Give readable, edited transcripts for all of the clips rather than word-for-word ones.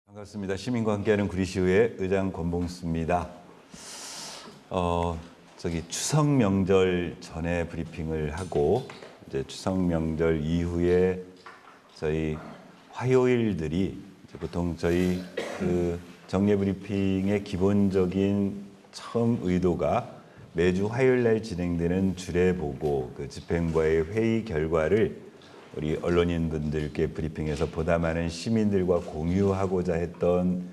반갑습니다. 시민과 함께하는 구리시의회 의장 권봉수입니다. 추석 명절 전에 브리핑을 하고 이제 추석 명절 이후에 저희 화요일들이 보통 저희 그 정례 브리핑의 기본적인 처음 의도가 매주 화요일 날 진행되는 주례 보고 그 집행부와의 회의 결과를 우리 언론인분들께 브리핑해서 보다 많은 시민들과 공유하고자 했던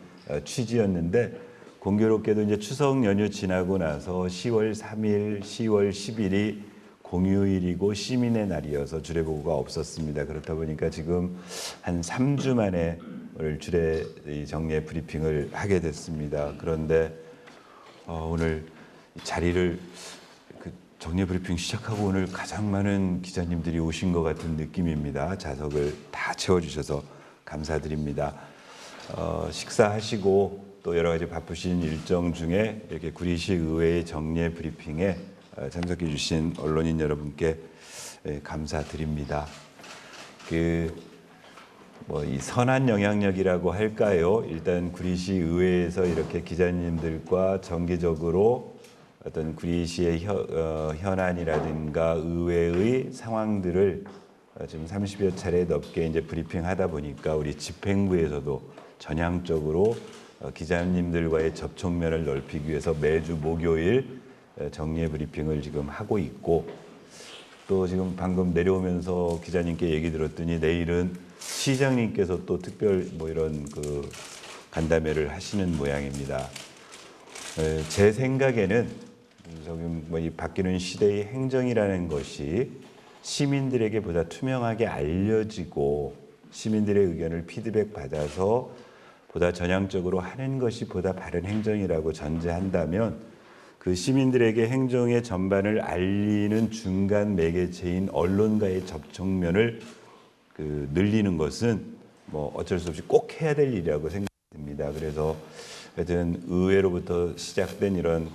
취지였는데, 공교롭게도 이제 추석 연휴 지나고 나서 10월 3일, 10월 10일이 공휴일이고 시민의 날이어서 주례 보고가 없었습니다. 그렇다 보니까 지금 한 3주 만에 오늘 주례 정례 브리핑을 하게 됐습니다. 그런데 오늘 자리를 정례 브리핑 시작하고 오늘 가장 많은 기자님들이 오신 것 같은 느낌입니다. 좌석을 다 채워주셔서 감사드립니다. 식사하시고 또 여러 가지 바쁘신 일정 중에 이렇게 구리시 의회의 정례 브리핑에 참석해 주신 언론인 여러분께 감사드립니다. 이 선한 영향력이라고 할까요? 일단 구리시 의회에서 이렇게 기자님들과 정기적으로 어떤 구리시의 현안이라든가 의회의 상황들을 지금 30여 차례 넘게 이제 브리핑하다 보니까 우리 집행부에서도 전향적으로 기자님들과의 접촉면을 넓히기 위해서 매주 목요일 정례 브리핑을 지금 하고 있고, 또 지금 방금 내려오면서 기자님께 얘기 들었더니 내일은 시장님께서 또 특별 이런 간담회를 하시는 모양입니다. 제 생각에는 이 바뀌는 시대의 행정이라는 것이 시민들에게 보다 투명하게 알려지고 시민들의 의견을 피드백 받아서 보다 전향적으로 하는 것이 보다 바른 행정이라고 전제한다면, 그 시민들에게 행정의 전반을 알리는 중간 매개체인 언론과의 접촉면을 늘리는 것은 어쩔 수 없이 꼭 해야 될 일이라고 생각됩니다. 그래서 하여튼 의회로부터 시작된 이런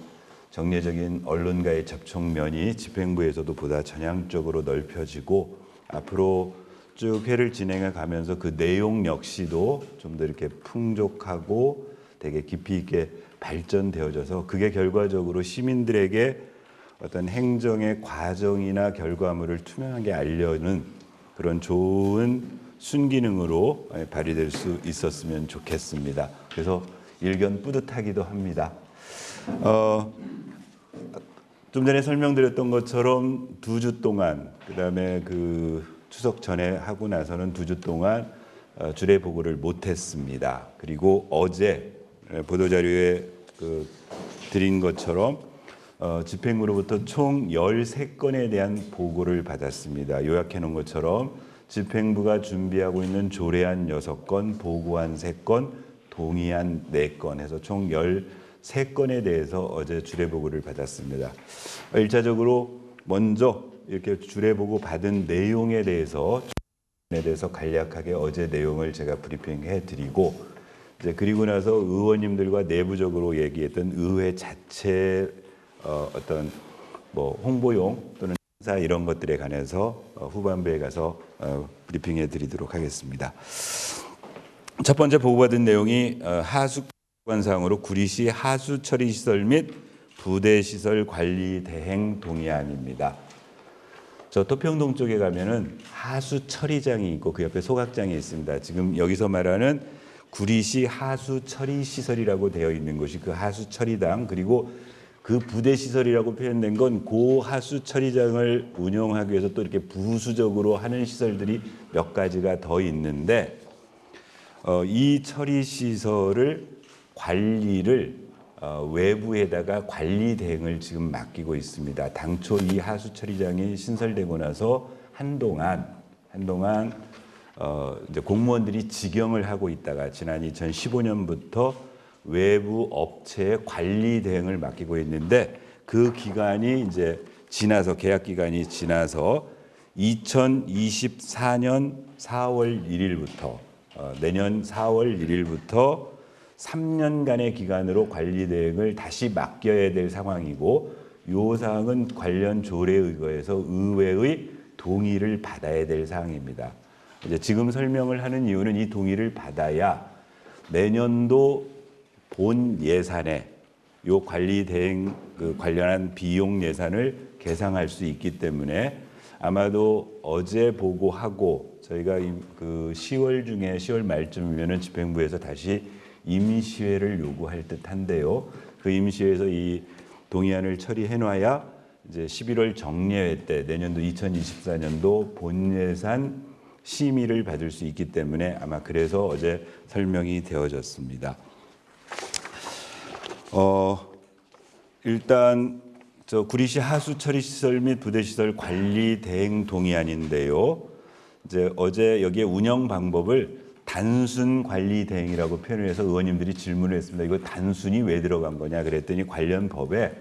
정례적인 언론과의 접촉면이 집행부에서도 보다 전향적으로 넓혀지고, 앞으로 쭉 회를 진행해 가면서 그 내용 역시도 좀 더 이렇게 풍족하고 되게 깊이 있게 발전되어져서 그게 결과적으로 시민들에게 어떤 행정의 과정이나 결과물을 투명하게 알려는 그런 좋은 순기능으로 발휘될 수 있었으면 좋겠습니다. 그래서 일견 뿌듯하기도 합니다. 좀 전에 설명드렸던 것처럼 2주 동안, 그다음에 추석 전에 하고 나서는 2주 동안 주례 보고를 못했습니다. 그리고 어제 보도자료에 드린 것처럼 집행부로부터 총 13건에 대한 보고를 받았습니다. 요약해 놓은 것처럼 집행부가 준비하고 있는 조례안 6건, 보고안 3건, 동의안 4건 해서 총 13건에 대해서 어제 주례보고를 받았습니다. 1차적으로 먼저 이렇게 주례보고 받은 내용에 대해서 간략하게 어제 내용을 제가 브리핑해 드리고, 이제 그리고 나서 의원님들과 내부적으로 얘기했던 의회 자체 어떤 홍보용 또는 행사 이런 것들에 관해서 후반부에 가서 브리핑해 드리도록 하겠습니다. 첫 번째 보고받은 내용이 하수관상으로 구리시 하수처리시설 및 부대시설 관리 대행 동의안입니다. 저 토평동 쪽에 가면은 하수처리장이 있고 그 옆에 소각장이 있습니다. 지금 여기서 말하는 구리시 하수처리시설이라고 되어 있는 곳이 그 하수처리당, 그리고 그 부대시설이라고 표현된 건 그 하수처리장을 운영하기 위해서 또 이렇게 부수적으로 하는 시설들이 몇 가지가 더 있는데, 이 처리시설을 관리를 외부에다가 관리 대행을 지금 맡기고 있습니다. 당초 이 하수처리장이 신설되고 나서 한동안 이제 공무원들이 직영을 하고 있다가 지난 2015년부터 외부 업체의 관리 대행을 맡기고 있는데, 그 기간이 이제 지나서 계약 기간이 지나서 2024년 4월 1일부터 내년 4월 1일부터 3년간의 기간으로 관리 대행을 다시 맡겨야 될 상황이고, 이 사항은 관련 조례에 의거해서 의회의 동의를 받아야 될 사항입니다. 이제 지금 설명을 하는 이유는 이 동의를 받아야 내년도 본 예산에 요 관리 대행 관련한 비용 예산을 계상할 수 있기 때문에 아마도 어제 보고하고 저희가 그 10월 중에 10월 말쯤이면은 집행부에서 다시 임시회를 요구할 듯한데요. 그 임시회에서 이 동의안을 처리해놔야 이제 11월 정례회 때 내년도 2024년도 본 예산 심의를 받을 수 있기 때문에 아마 그래서 어제 설명이 되어졌습니다. 일단 저 구리시 하수 처리 시설 및 부대 시설 관리 대행 동의안인데요. 이제 어제 여기에 운영 방법을 단순 관리 대행이라고 표현을 해서 의원님들이 질문을 했습니다. 이거 단순이 왜 들어간 거냐 그랬더니 관련 법에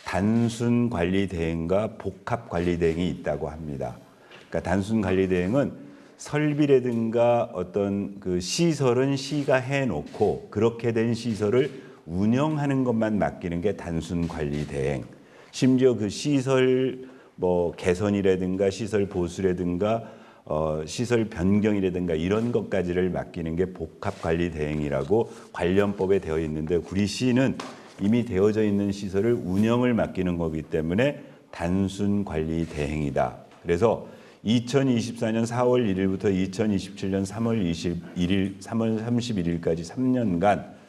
단순 관리 대행과 복합 관리 대행이 있다고 합니다. 그러니까 단순 관리 대행은 설비라든가 어떤 그 시설은 시가 해놓고 그렇게 된 시설을 운영하는 것만 맡기는 게 단순 관리 대행. 심지어 그 시설 뭐 개선이라든가 시설 보수라든가 시설 변경이라든가 이런 것까지를 맡기는 게 복합 관리 대행이라고 관련법에 되어 있는데 구리시는 이미 되어져 있는 시설을 운영을 맡기는 거기 때문에 단순 관리 대행이다. 그래서 2024년 4월 1일부터 2027년 3월 31일까지 3년간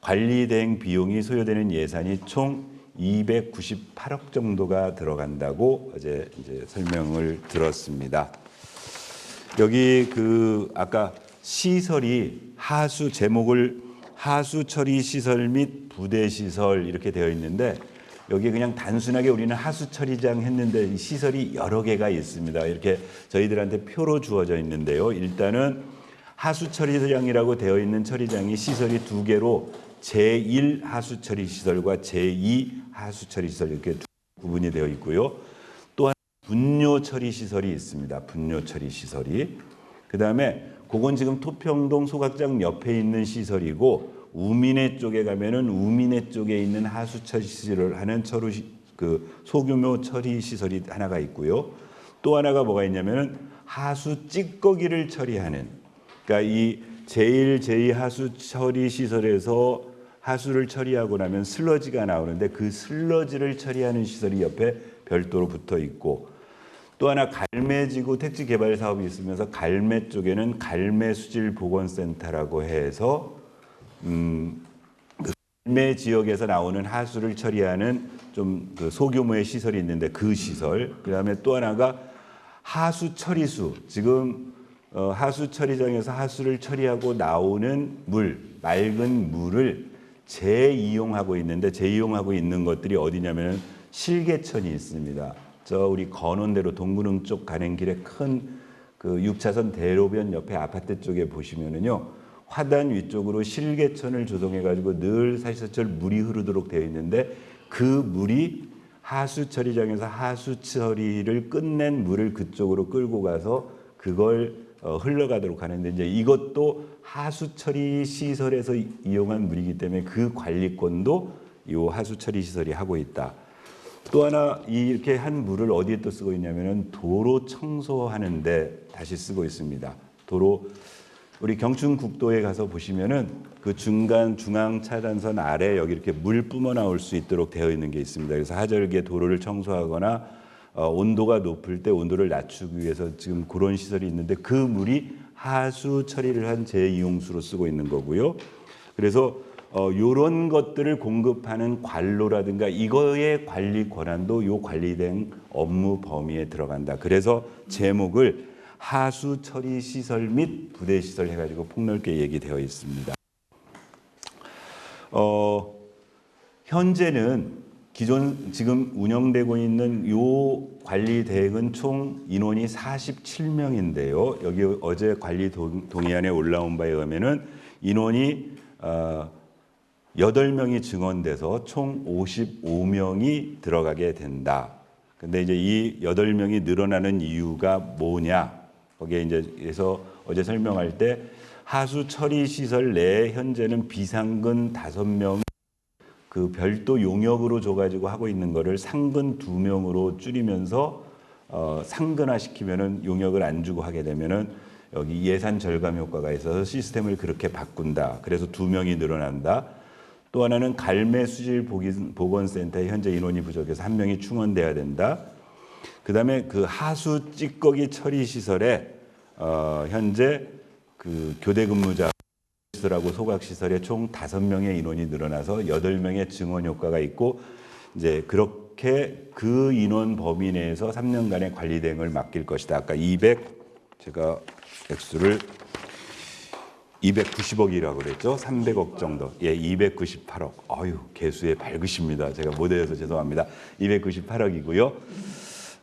관리 대행 비용이 소요되는 예산이 총 298억 정도가 들어간다고 어제 이제 설명을 들었습니다. 여기 그 아까 시설이 하수 제목을 하수 처리 시설 및 부대 시설 이렇게 되어 있는데 여기 그냥 단순하게 우리는 하수 처리장 했는데 이 시설이 여러 개가 있습니다. 이렇게 저희들한테 표로 주어져 있는데요. 일단은 하수 처리장이라고 되어 있는 처리장이 시설이 두 개로 제1 하수 처리 시설과 제2 하수 처리 시설 이렇게 구분이 되어 있고요. 또한 분뇨 처리 시설이 있습니다. 분뇨 처리 시설이. 그다음에 그건 지금 토평동 소각장 옆에 있는 시설이고 우민회 쪽에 가면은 우민회 쪽에 있는 하수 처리 시설을 하는 소규모 처리 시설이 하나가 있고요. 또 하나가 뭐가 있냐면은 하수 찌꺼기를 처리하는 그러니까 이 제1, 제2 하수 처리 시설에서 하수를 처리하고 나면 슬러지가 나오는데 그 슬러지를 처리하는 시설이 옆에 별도로 붙어 있고 또 하나 갈매지구 택지 개발 사업이 있으면서 갈매 쪽에는 갈매 수질 보건센터라고 해서 그 갈매 지역에서 나오는 하수를 처리하는 좀 그 소규모의 시설이 있는데 그 시설 그다음에 또 하나가 하수 처리수 지금 하수 처리장에서 하수를 처리하고 나오는 물 맑은 물을 재이용하고 있는데 재이용하고 있는 것들이 어디냐면 실개천이 있습니다. 저 우리 건원대로 동구릉 쪽 가는 길에 큰 그 6차선 대로변 옆에 아파트 쪽에 보시면은요 화단 위쪽으로 실개천을 조성해 가지고 늘 사시사철 물이 흐르도록 되어 있는데 그 물이 하수 처리장에서 하수 처리를 끝낸 물을 그쪽으로 끌고 가서 그걸 흘러가도록 하는데 이제 이것도 하수 처리 시설에서 이용한 물이기 때문에 그 관리권도 이 하수 처리 시설이 하고 있다. 또 하나 이렇게 한 물을 어디에 또 쓰고 있냐면은 도로 청소하는데 다시 쓰고 있습니다. 도로 우리 경춘국도에 가서 보시면은 그 중앙 차단선 아래 여기 이렇게 물 뿜어 나올 수 있도록 되어 있는 게 있습니다. 그래서 하절기에 도로를 청소하거나 온도가 높을 때 온도를 낮추기 위해서 지금 그런 시설이 있는데 그 물이 하수 처리를 한 재이용수로 쓰고 있는 거고요. 그래서 이런 것들을 공급하는 관로라든가 이거의 관리 권한도 요 관리된 업무 범위에 들어간다. 그래서 제목을 하수 처리 시설 및 부대 시설 해가지고 폭넓게 얘기되어 있습니다. 현재는 기존 지금 운영되고 있는 요 관리 대행은 총 인원이 47명인데요. 여기 어제 관리 동의안에 올라온 바에 의하면은 인원이 8명이 증원돼서 총 55명이 들어가게 된다. 근데 이제 이 8명이 늘어나는 이유가 뭐냐? 거기에 이제 그래서 어제 설명할 때 하수 처리 시설 내에 현재는 비상근 5명 그 별도 용역으로 줘가지고 하고 있는 거를 상근 2명으로 줄이면서 상근화 시키면은 용역을 안 주고 하게 되면은 여기 예산 절감 효과가 있어서 시스템을 그렇게 바꾼다. 그래서 2명이 늘어난다. 또 하나는 갈매 수질 보건센터에 현재 인원이 부족해서 1명이 충원돼야 된다. 그다음에 그 하수 찌꺼기 처리 시설에 현재 그 교대 근무자 시설하고 소각 시설에 총 5명의 인원이 늘어나서 8명의 증원 효과가 있고 이제 그렇게 그 인원 범위 내에서 3년간의 관리 대행을 맡길 것이다. 아까 제가 액수를 290억이라고 그랬죠. 300억 정도. 예, 298억. 어휴, 개수에 밝으십니다. 제가 못해서 죄송합니다. 298억이고요.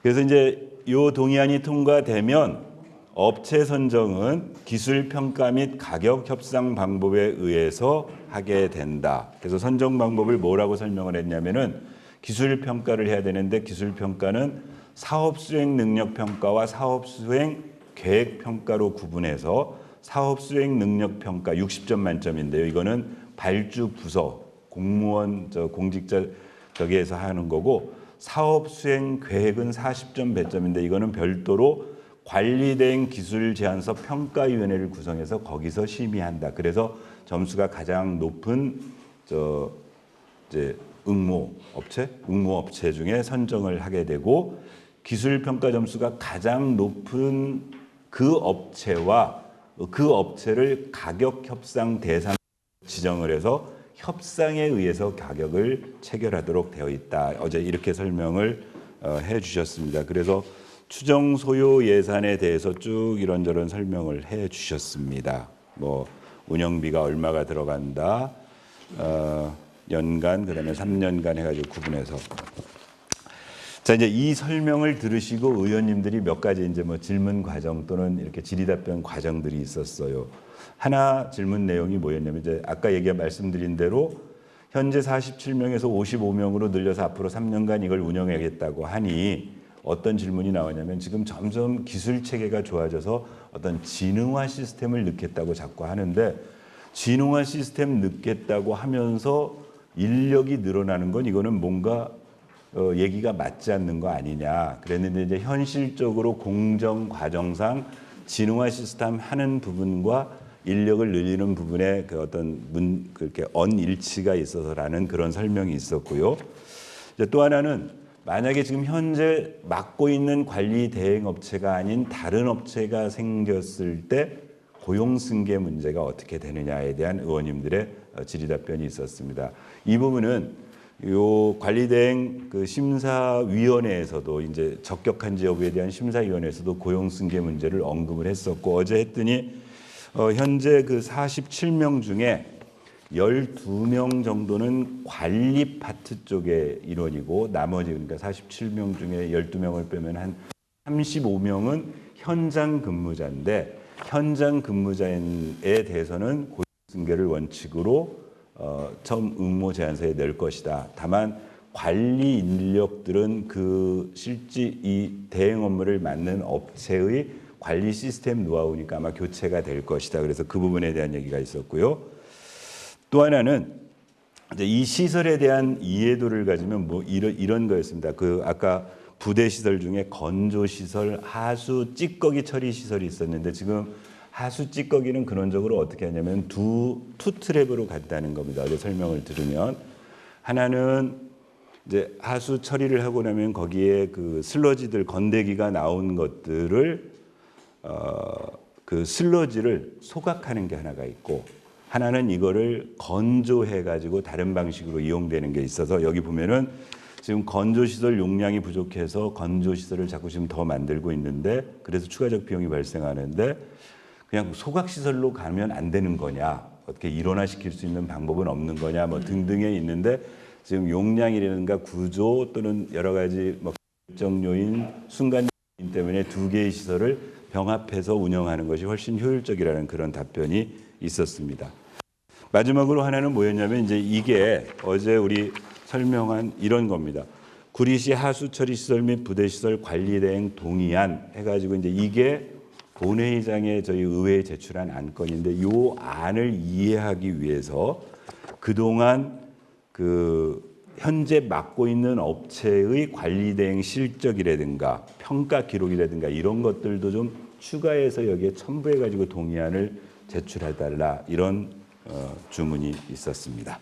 그래서 이제 요 동의안이 통과되면 업체 선정은 기술 평가 및 가격 협상 방법에 의해서 하게 된다. 그래서 선정 방법을 뭐라고 설명을 했냐면은 기술 평가를 해야 되는데 기술 평가는 사업 수행 능력 평가와 사업 수행 계획 평가로 구분해서 사업 수행 능력 평가 60점 만점인데요. 이거는 발주 부서 공무원 공직자 저기에서 하는 거고 사업 수행 계획은 40점 배점인데 이거는 별도로 관리대행 기술제안서 평가위원회를 구성해서 거기서 심의한다. 그래서 점수가 가장 높은 이제 응모업체 중에 선정을 하게 되고 기술 평가 점수가 가장 높은 그 업체와 그 업체를 가격 협상 대상 지정을 해서 협상에 의해서 가격을 체결하도록 되어 있다. 어제 이렇게 설명을 해 주셨습니다. 그래서 추정 소요 예산에 대해서 쭉 이런저런 설명을 해 주셨습니다. 뭐 운영비가 얼마가 들어간다. 연간 그다음에 3년간 해가지고 구분해서. 자, 이제 이 설명을 들으시고 의원님들이 몇 가지 이제 뭐 질문 과정 또는 이렇게 질의답변 과정들이 있었어요. 하나 질문 내용이 뭐였냐면 이제 아까 말씀드린 대로 현재 47명에서 55명으로 늘려서 앞으로 3년간 이걸 운영하겠다고 하니 어떤 질문이 나오냐면 지금 점점 기술 체계가 좋아져서 어떤 지능화 시스템을 넣겠다고 자꾸 하는데 지능화 시스템 넣겠다고 하면서 인력이 늘어나는 건 이거는 뭔가 얘기가 맞지 않는 거 아니냐. 그랬는데 이제 현실적으로 공정 과정상 지능화 시스템 하는 부분과 인력을 늘리는 부분에 그 어떤 그렇게 언일치가 있어서라는 그런 설명이 있었고요. 이제 또 하나는 만약에 지금 현재 맡고 있는 관리 대행 업체가 아닌 다른 업체가 생겼을 때 고용 승계 문제가 어떻게 되느냐에 대한 의원님들의 질의답변이 있었습니다. 이 부분은 요 관리대행 그 심사위원회에서도 이제 적격한지 여부에 대한 심사위원회에서도 고용 승계 문제를 언급을 했었고 어제 했더니 현재 그 47명 중에 12명 정도는 관리 파트 쪽의 인원이고 나머지 그러니까 47명 중에 12명을 빼면 한 35명은 현장 근무자인데 현장 근무자에 대해서는 고용 승계를 원칙으로 처음 응모 제안서에 낼 것이다. 다만 관리 인력들은 그 실제 이 대행 업무를 맡는 업체의 관리 시스템 노하우니까 아마 교체가 될 것이다. 그래서 그 부분에 대한 얘기가 있었고요. 또 하나는 이제 이 시설에 대한 이해도를 가지면 뭐 이런 거였습니다. 그 아까 부대 시설 중에 건조 시설, 하수 찌꺼기 처리 시설이 있었는데 지금 하수 찌꺼기는 근원적으로 어떻게 하냐면 투 트랩으로 간다는 겁니다. 어제 설명을 들으면 하나는 이제 하수 처리를 하고 나면 거기에 그 슬러지들 건더기가 나온 것들을 그 슬러지를 소각하는 게 하나가 있고 하나는 이거를 건조해 가지고 다른 방식으로 이용되는 게 있어서 여기 보면은 지금 건조시설 용량이 부족해서 건조시설을 자꾸 지금 더 만들고 있는데 그래서 추가적 비용이 발생하는데 그냥 소각시설로 가면 안 되는 거냐 어떻게 일원화시킬 수 있는 방법은 없는 거냐 뭐 등등에 있는데 지금 용량이라든가 구조 또는 여러 가지 뭐 결정 요인 순간 요인 때문에 두 개의 시설을 병합해서 운영하는 것이 훨씬 효율적이라는 그런 답변이 있었습니다. 마지막으로 하나는 뭐였냐면 이제 이게 어제 우리 설명한 이런 겁니다. 구리시 하수처리시설 및 부대시설 관리대행 동의안 해가지고 이제 이게 본회의장에 저희 의회에 제출한 안건인데 이 안을 이해하기 위해서 그동안 그 현재 맡고 있는 업체의 관리대행 실적이라든가 평가 기록이라든가 이런 것들도 좀 추가해서 여기에 첨부해가지고 동의안을 제출해달라 이런 주문이 있었습니다.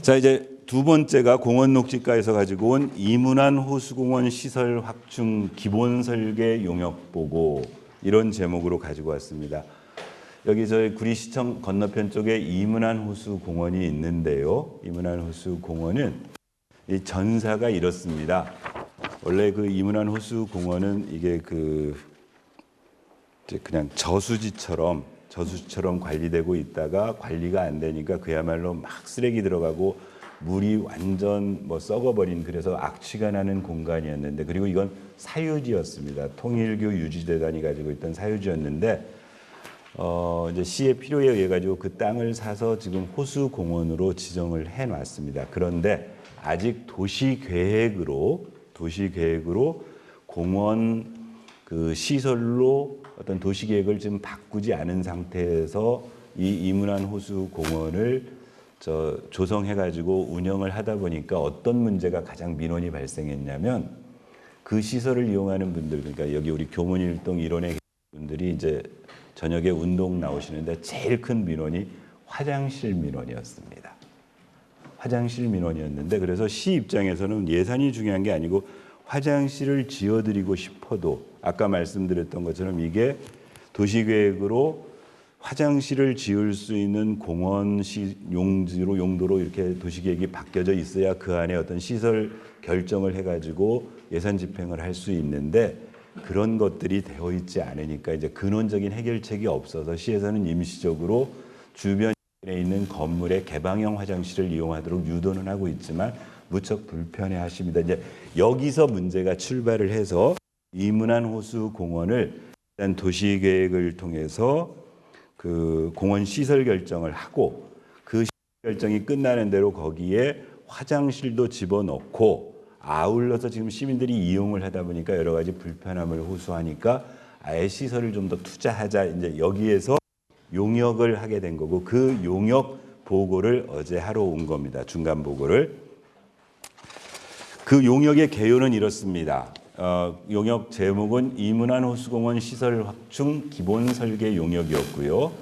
자, 이제 두 번째가 공원녹지과에서 가지고 온 이문안 호수공원 시설 확충 기본 설계 용역 보고 이런 제목으로 가지고 왔습니다. 여기 저희 구리시청 건너편 쪽에 이문안 호수공원이 있는데요. 이문안 호수공원은 이 전사가 이렇습니다. 원래 그 이문안 호수공원은 이게 그냥 저수지처럼 관리되고 있다가 관리가 안 되니까 그야말로 막 쓰레기 들어가고 물이 완전 썩어버린 그래서 악취가 나는 공간이었는데 그리고 이건 사유지였습니다. 통일교 유지재단이 가지고 있던 사유지였는데 이제 시의 필요에 의해 가지고 그 땅을 사서 지금 호수공원으로 지정을 해놨습니다. 그런데 아직 도시계획으로 공원 그 시설로 어떤 도시계획을 지금 바꾸지 않은 상태에서 이 이문안 호수공원을 조성해가지고 운영을 하다 보니까 어떤 문제가 가장 민원이 발생했냐면 그 시설을 이용하는 분들, 그러니까 여기 우리 교문일동 일원의 분들이 이제 저녁에 운동 나오시는데 제일 큰 민원이 화장실 민원이었습니다. 화장실 민원이었는데 그래서 시 입장에서는 예산이 중요한 게 아니고 화장실을 지어드리고 싶어도 아까 말씀드렸던 것처럼 이게 도시계획으로 화장실을 지을 수 있는 공원 용도로 이렇게 도시계획이 바뀌어져 있어야 그 안에 어떤 시설 결정을 해가지고 예산 집행을 할 수 있는데 그런 것들이 되어 있지 않으니까 이제 근원적인 해결책이 없어서 시에서는 임시적으로 주변에 있는 건물의 개방형 화장실을 이용하도록 유도는 하고 있지만 무척 불편해하십니다. 이제 여기서 문제가 출발을 해서 이문안 호수공원을 일단 도시계획을 통해서 그 공원 시설 결정을 하고 그 시설 결정이 끝나는 대로 거기에 화장실도 집어넣고 아울러서 지금 시민들이 이용을 하다 보니까 여러 가지 불편함을 호소하니까 아예 시설을 좀 더 투자하자 이제 여기에서 용역을 하게 된 거고 그 용역 보고를 어제 하러 온 겁니다. 중간 보고를. 그 용역의 개요는 이렇습니다. 용역 제목은 이문안 호수공원 시설 확충 기본 설계 용역이었고요.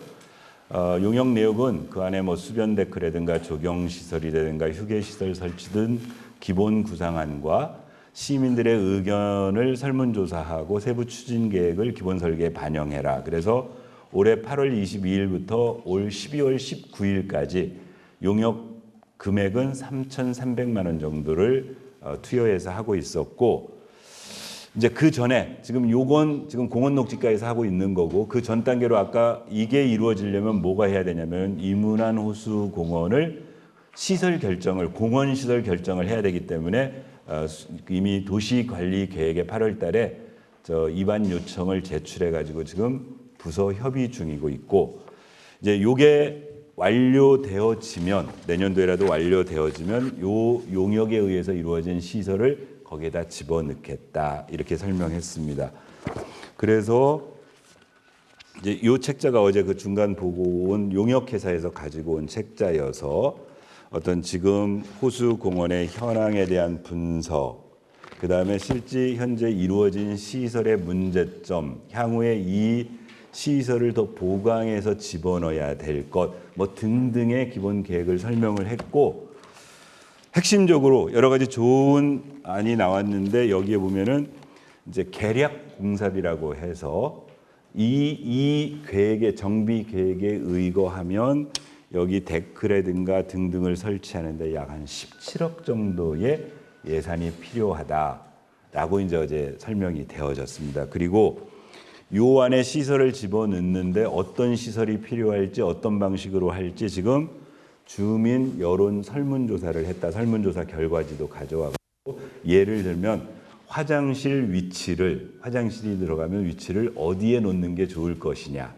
용역 내역은 그 안에 수변 데크라든가 조경 시설이라든가 휴게 시설 설치 등 기본 구상안과 시민들의 의견을 설문조사하고 세부 추진 계획을 기본 설계에 반영해라. 그래서 올해 8월 22일부터 올 12월 19일까지 용역 금액은 3,300만 원 정도를 투여해서 하고 있었고 이제 그 전에 지금 요건 지금 공원녹지과에서 하고 있는 거고 그 전 단계로 아까 이게 이루어지려면 뭐가 해야 되냐면 이문안 호수 공원을 공원 시설 결정을 해야 되기 때문에 이미 도시관리 계획에 8월 달에 입안 요청을 제출해 가지고 지금 부서 협의 중이고 있고 이제 요게 완료되어지면 내년도에라도 완료되어지면 요 용역에 의해서 이루어진 시설을 거기에다 집어넣겠다 이렇게 설명했습니다. 그래서 이제 요 책자가 어제 그 중간 보고 온 용역회사에서 가지고 온 책자여서 어떤 지금 호수공원의 현황에 대한 분석, 그 다음에 실제 현재 이루어진 시설의 문제점, 향후에 이 시설을 더 보강해서 집어넣어야 될 것, 등등의 기본 계획을 설명을 했고, 핵심적으로 여러 가지 좋은 안이 나왔는데 여기에 보면은 이제 계략 공사비라고 해서 이 계획의 정비 계획에 의거하면 여기 데크라든가 등등을 설치하는데 약 한 17억 정도의 예산이 필요하다라고 이제 어제 설명이 되어졌습니다. 그리고 요 안에 시설을 집어넣는데 어떤 시설이 필요할지 어떤 방식으로 할지 지금 주민 여론 설문조사를 했다. 설문조사 결과지도 가져와고 예를 들면 화장실이 들어가면 위치를 어디에 놓는 게 좋을 것이냐.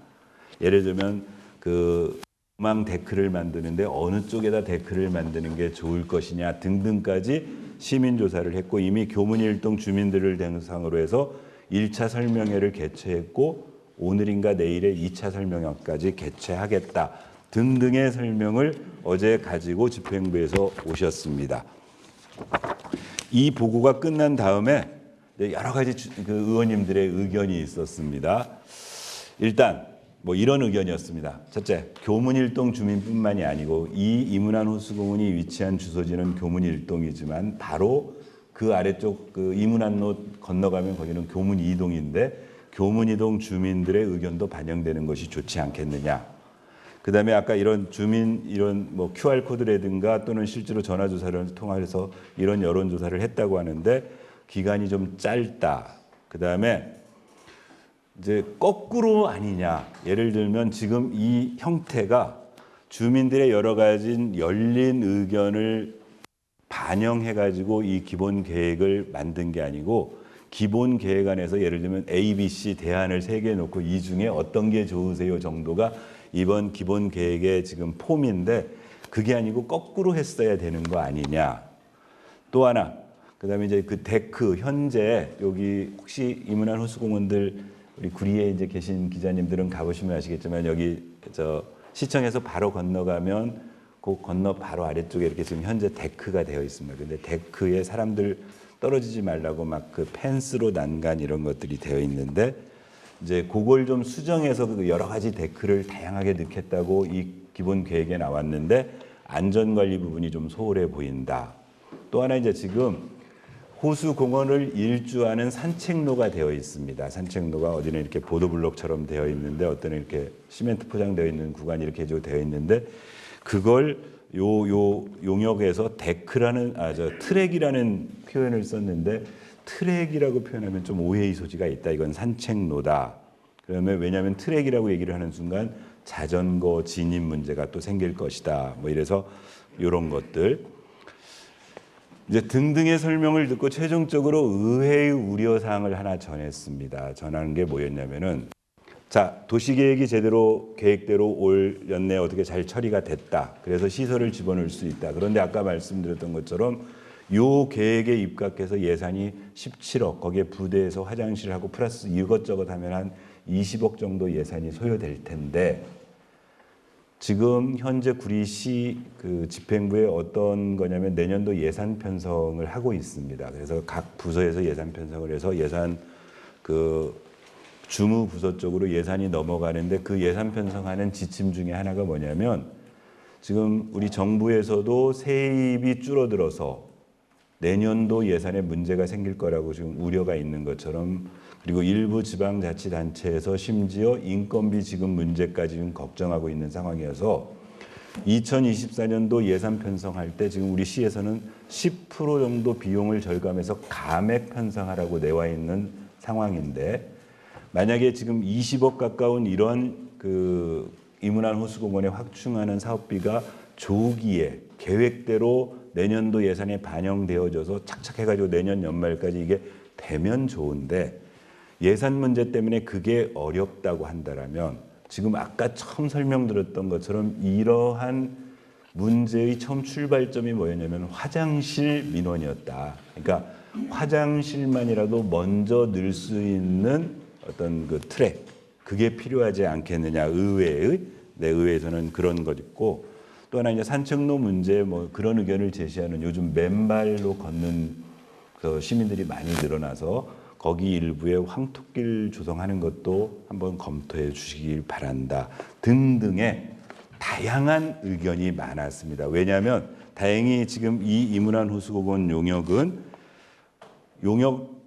예를 들면 그 도망 데크를 만드는데 어느 쪽에다 데크를 만드는 게 좋을 것이냐 등등까지 시민조사를 했고 이미 교문일동 주민들을 대상으로 해서 1차 설명회를 개최했고 오늘인가 내일에 2차 설명회까지 개최하겠다 등등의 설명을 어제 가지고 집행부에서 오셨습니다. 이 보고가 끝난 다음에 여러 가지 그 의원님들의 의견이 있었습니다. 일단 뭐 이런 의견이었습니다. 첫째, 교문일동 주민뿐만이 아니고 이 이문환 호수공원이 위치한 주소지는 교문일동이지만 바로 그 아래쪽 그 이문환로 건너가면 거기는 교문이동인데 교문이동 주민들의 의견도 반영되는 것이 좋지 않겠느냐. 그다음에 아까 이런 주민 이런 뭐 QR 코드라든가 또는 실제로 전화 조사를 통해서 이런 여론 조사를 했다고 하는데 기간이 좀 짧다. 그다음에 이제 거꾸로 아니냐. 예를 들면 지금 이 형태가 주민들의 여러 가지 열린 의견을 반영해 가지고 이 기본 계획을 만든 게 아니고 기본 계획 안에서 예를 들면 A, B, C 대안을 3개 놓고 이 중에 어떤 게 좋으세요 정도가 이번 기본 계획의 지금 폼인데 그게 아니고 거꾸로 했어야 되는 거 아니냐. 또 하나, 그다음에 이제 그 데크 현재 여기 혹시 이문환 호수공원들 우리 구리에 이제 계신 기자님들은 가보시면 아시겠지만 여기 저 시청에서 바로 건너가면 그 건너 바로 아래쪽에 이렇게 지금 현재 데크가 되어 있습니다. 근데 데크에 사람들 떨어지지 말라고 막 그 펜스로 난간 이런 것들이 되어 있는데 이제 그걸 좀 수정해서 그 여러 가지 데크를 다양하게 넣겠다고 이 기본 계획에 나왔는데 안전관리 부분이 좀 소홀해 보인다. 또 하나 이제 지금 호수 공원을 일주하는 산책로가 되어 있습니다. 산책로가 어디는 이렇게 보도블록처럼 되어 있는데 어떤 이렇게 시멘트 포장되어 있는 구간이 이렇게 되어 있는데 그걸 요 용역에서 데크라는 트랙이라는 표현을 썼는데 트랙이라고 표현하면 좀 오해의 소지가 있다. 이건 산책로다. 그러면 왜냐하면 트랙이라고 얘기를 하는 순간 자전거 진입 문제가 또 생길 것이다. 뭐 이래서 이런 것들 이제 등등의 설명을 듣고 최종적으로 의회의 우려 사항을 하나 전했습니다. 전하는 게 뭐였냐면은 자, 도시계획이 제대로 계획대로 올 연내 어떻게 잘 처리가 됐다. 그래서 시설을 집어넣을 수 있다. 그런데 아까 말씀드렸던 것처럼 요 계획에 입각해서 예산이 17억, 거기에 부대에서 화장실하고 플러스 이것저것 하면 한 20억 정도 예산이 소요될 텐데 지금 현재 구리시 그 집행부에 어떤 거냐면 내년도 예산 편성을 하고 있습니다. 그래서 각 부서에서 예산 편성을 해서 예산 그 주무 부서 쪽으로 예산이 넘어가는데 그 예산 편성하는 지침 중에 하나가 뭐냐면 지금 우리 정부에서도 세입이 줄어들어서 내년도 예산에 문제가 생길 거라고 지금 우려가 있는 것처럼 그리고 일부 지방자치단체에서 심지어 인건비 지급 문제까지 지금 걱정하고 있는 상황이어서 2024년도 예산 편성할 때 지금 우리 시에서는 10% 정도 비용을 절감해서 감액 편성하라고 내와 있는 상황인데 만약에 지금 20억 가까운 이런 그 이문환 호수공원에 확충하는 사업비가 조기에 계획대로 내년도 예산에 반영되어져서 착착해가지고 내년 연말까지 이게 되면 좋은데 예산 문제 때문에 그게 어렵다고 한다라면 지금 아까 처음 설명드렸던 것처럼 이러한 문제의 처음 출발점이 뭐였냐면 화장실 민원이었다. 그러니까 화장실만이라도 먼저 넣을 수 있는 어떤 그 트랙 그게 필요하지 않겠느냐 의회에서는 그런 것 있고 또 하나 이제 산책로 문제 뭐 그런 의견을 제시하는 요즘 맨발로 걷는 그 시민들이 많이 늘어나서 거기 일부에 황토길 조성하는 것도 한번 검토해 주시길 바란다 등등의 다양한 의견이 많았습니다. 왜냐하면 다행히 지금 이 이문환 호수공원 용역은 용역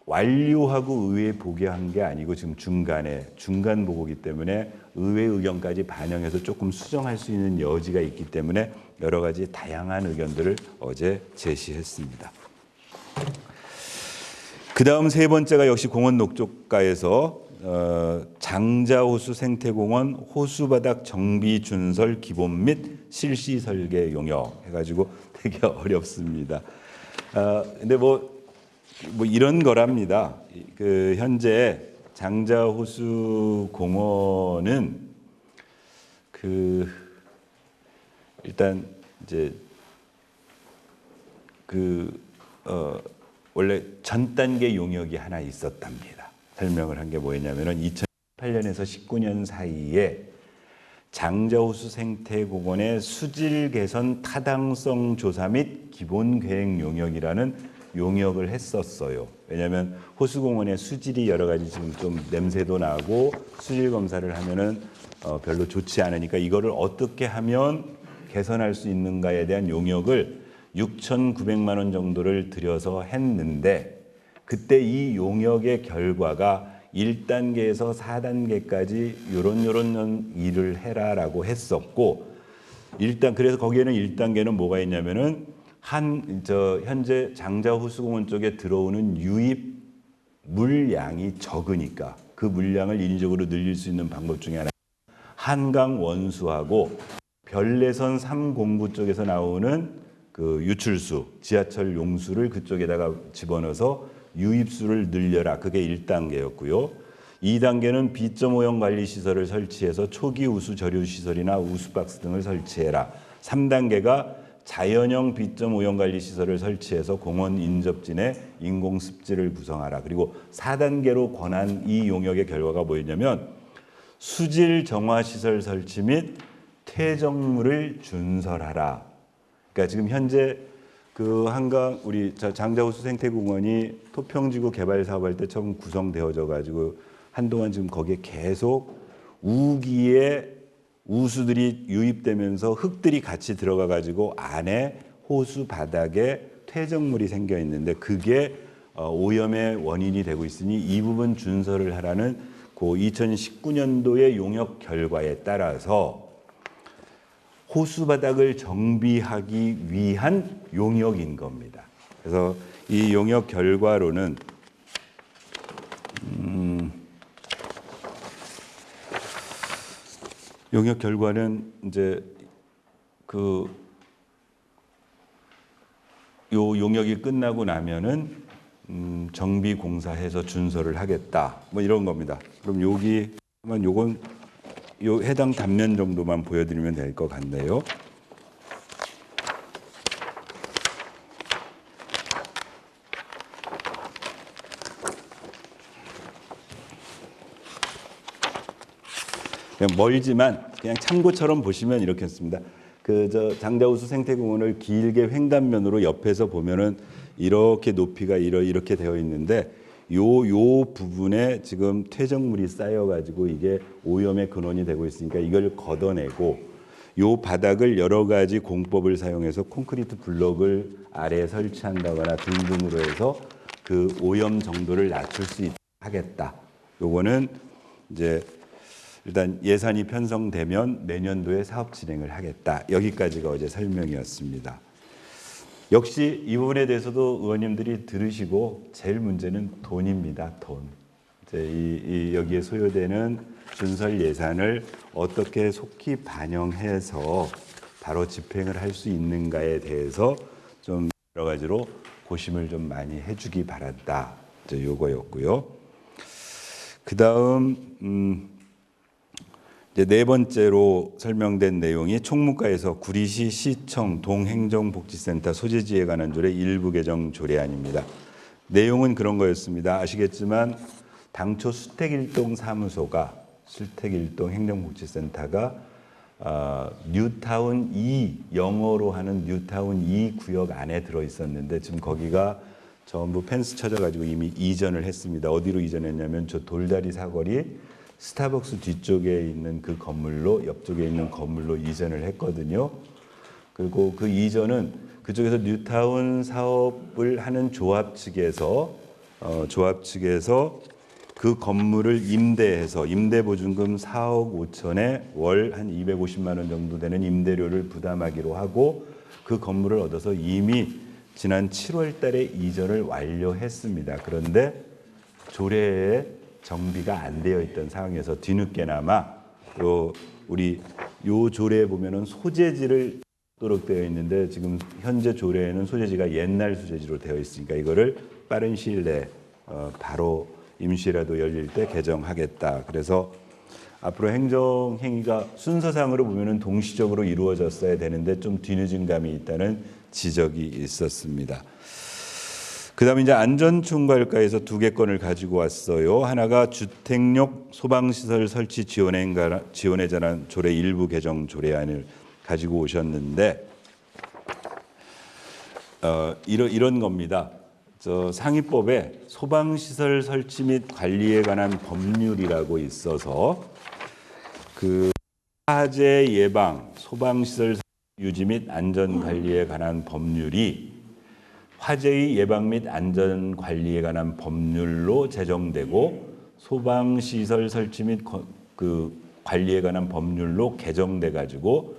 완료하고 의회에 보고한 게 아니고 지금 중간 보고기 때문에 의회 의견까지 반영해서 조금 수정할 수 있는 여지가 있기 때문에 여러 가지 다양한 의견들을 어제 제시했습니다. 그 다음 세 번째가 역시 공원 녹조가에서 장자호수 생태공원 호수바닥 정비 준설 기본 및 실시 설계 용역 해가지고 되게 어렵습니다. 근데 뭐 이런 거랍니다. 그 현재 장자호수 공원은 그 일단 이제 원래 전 단계 용역이 하나 있었답니다. 설명을 한 게 뭐였냐면은 2008년에서 19년 사이에 장자호수 생태공원의 수질 개선 타당성 조사 및 기본 계획 용역이라는 용역을 했었어요. 왜냐하면 호수공원의 수질이 여러 가지 지금 좀 냄새도 나고 수질 검사를 하면은 별로 좋지 않으니까 이거를 어떻게 하면 개선할 수 있는가에 대한 용역을 6,900만 원 정도를 들여서 했는데 그때 이 용역의 결과가 1단계에서 4단계까지 요런 일을 해라라고 했었고 일단 그래서 거기에는 1단계는 뭐가 있냐면은 현재 장자호수공원 쪽에 들어오는 유입 물량이 적으니까 그 물량을 인위적으로 늘릴 수 있는 방법 중에 하나 한강 원수하고 별내선 3공구 쪽에서 나오는 그 유출수 지하철 용수를 그쪽에다가 집어넣어서 유입수를 늘려라. 그게 1단계였고요. 2단계는 B.5형 관리시설을 설치해서 초기 우수 저류시설이나 우수박스 등을 설치해라. 3단계가 자연형 B.5형 관리시설을 설치해서 공원 인접진에 인공습지를 구성하라. 그리고 4단계로 권한 이 용역의 결과가 뭐였냐면 수질 정화시설 설치 및 퇴적물을 준설하라. 그러니까 지금 현재 그 한강 우리 장자호수 생태공원이 토평지구 개발 사업할 때 처음 구성되어져 가지고 한동안 지금 거기에 계속 우기에 우수들이 유입되면서 흙들이 같이 들어가 가지고 안에 호수 바닥에 퇴적물이 생겨 있는데 그게 오염의 원인이 되고 있으니 이 부분 준설을 하라는 그 2019년도의 용역 결과에 따라서 호수 바닥을 정비하기 위한 용역인 겁니다. 그래서 이 용역 결과로는 용역 결과는 이제 그 요 용역이 끝나고 나면은 정비 공사해서 준설을 하겠다. 뭐 이런 겁니다. 그럼 여기 한번 요건 요 해당 단면 정도만 보여드리면 될 것 같네요. 그냥 멀지만 그냥 참고처럼 보시면 이렇게 했습니다. 장자호수 생태공원을 길게 횡단면으로 옆에서 보면은 이렇게 높이가 이렇게 되어 있는데 요 부분에 지금 퇴적물이 쌓여가지고 이게 오염의 근원이 되고 있으니까 이걸 걷어내고 요 바닥을 여러 가지 공법을 사용해서 콘크리트 블록을 아래에 설치한다거나 등등으로 해서 그 오염 정도를 낮출 수 있게 하겠다. 요거는 이제 일단 예산이 편성되면 내년도에 사업 진행을 하겠다. 여기까지가 어제 설명이었습니다. 역시 이 부분에 대해서도 의원님들이 들으시고 제일 문제는 돈입니다. 돈. 이제 여기에 소요되는 준설 예산을 어떻게 속히 반영해서 바로 집행을 할 수 있는가에 대해서 좀 여러 가지로 고심을 좀 많이 해주기 바란다. 이제 요거였고요. 그 다음 이제 네 번째로 설명된 내용이 총무과에서 구리시 시청 동행정복지센터 소재지에 관한 조례 일부 개정 조례안입니다. 내용은 그런 거였습니다. 아시겠지만 당초 수택일동 사무소가 수택일동 행정복지센터가 뉴타운 2 영어로 하는 뉴타운 2 구역 안에 들어 있었는데 지금 거기가 전부 펜스 쳐져가지고 이미 이전을 했습니다. 어디로 이전했냐면 저 돌다리 사거리 스타벅스 뒤쪽에 있는 그 건물로 옆쪽에 있는 건물로 이전을 했거든요. 그리고 그 이전은 그쪽에서 뉴타운 사업을 하는 조합 측에서 그 건물을 임대해서 임대보증금 4억 5천에 월 한 250만 원 정도 되는 임대료를 부담하기로 하고 그 건물을 얻어서 이미 지난 7월 달에 이전을 완료했습니다. 그런데 조례에 정비가 안 되어 있던 상황에서 뒤늦게나마 우리 요 조례에 보면은 소재지를 도록 되어 있는데 지금 현재 조례에는 소재지가 옛날 소재지로 되어 있으니까 이거를 빠른 시일 내에 바로 임시라도 열릴 때 개정하겠다. 그래서 앞으로 행정행위가 순서상으로 보면은 동시적으로 이루어졌어야 되는데 좀 뒤늦은 감이 있다는 지적이 있었습니다. 그다음에 이제 안전총괄과에서 2개 건을 가지고 왔어요. 하나가 주택용 소방시설 설치 지원에 관한 조례 일부 개정 조례안을 가지고 오셨는데 이런 겁니다. 상위법에 소방시설 설치 및 관리에 관한 법률이라고 있어서 그 화재 예방, 소방시설 유지 및 안전 관리에 관한 법률이 화재의 예방 및 안전 관리에 관한 법률로 제정되고 소방시설 설치 및 그 관리에 관한 법률로 개정돼 가지고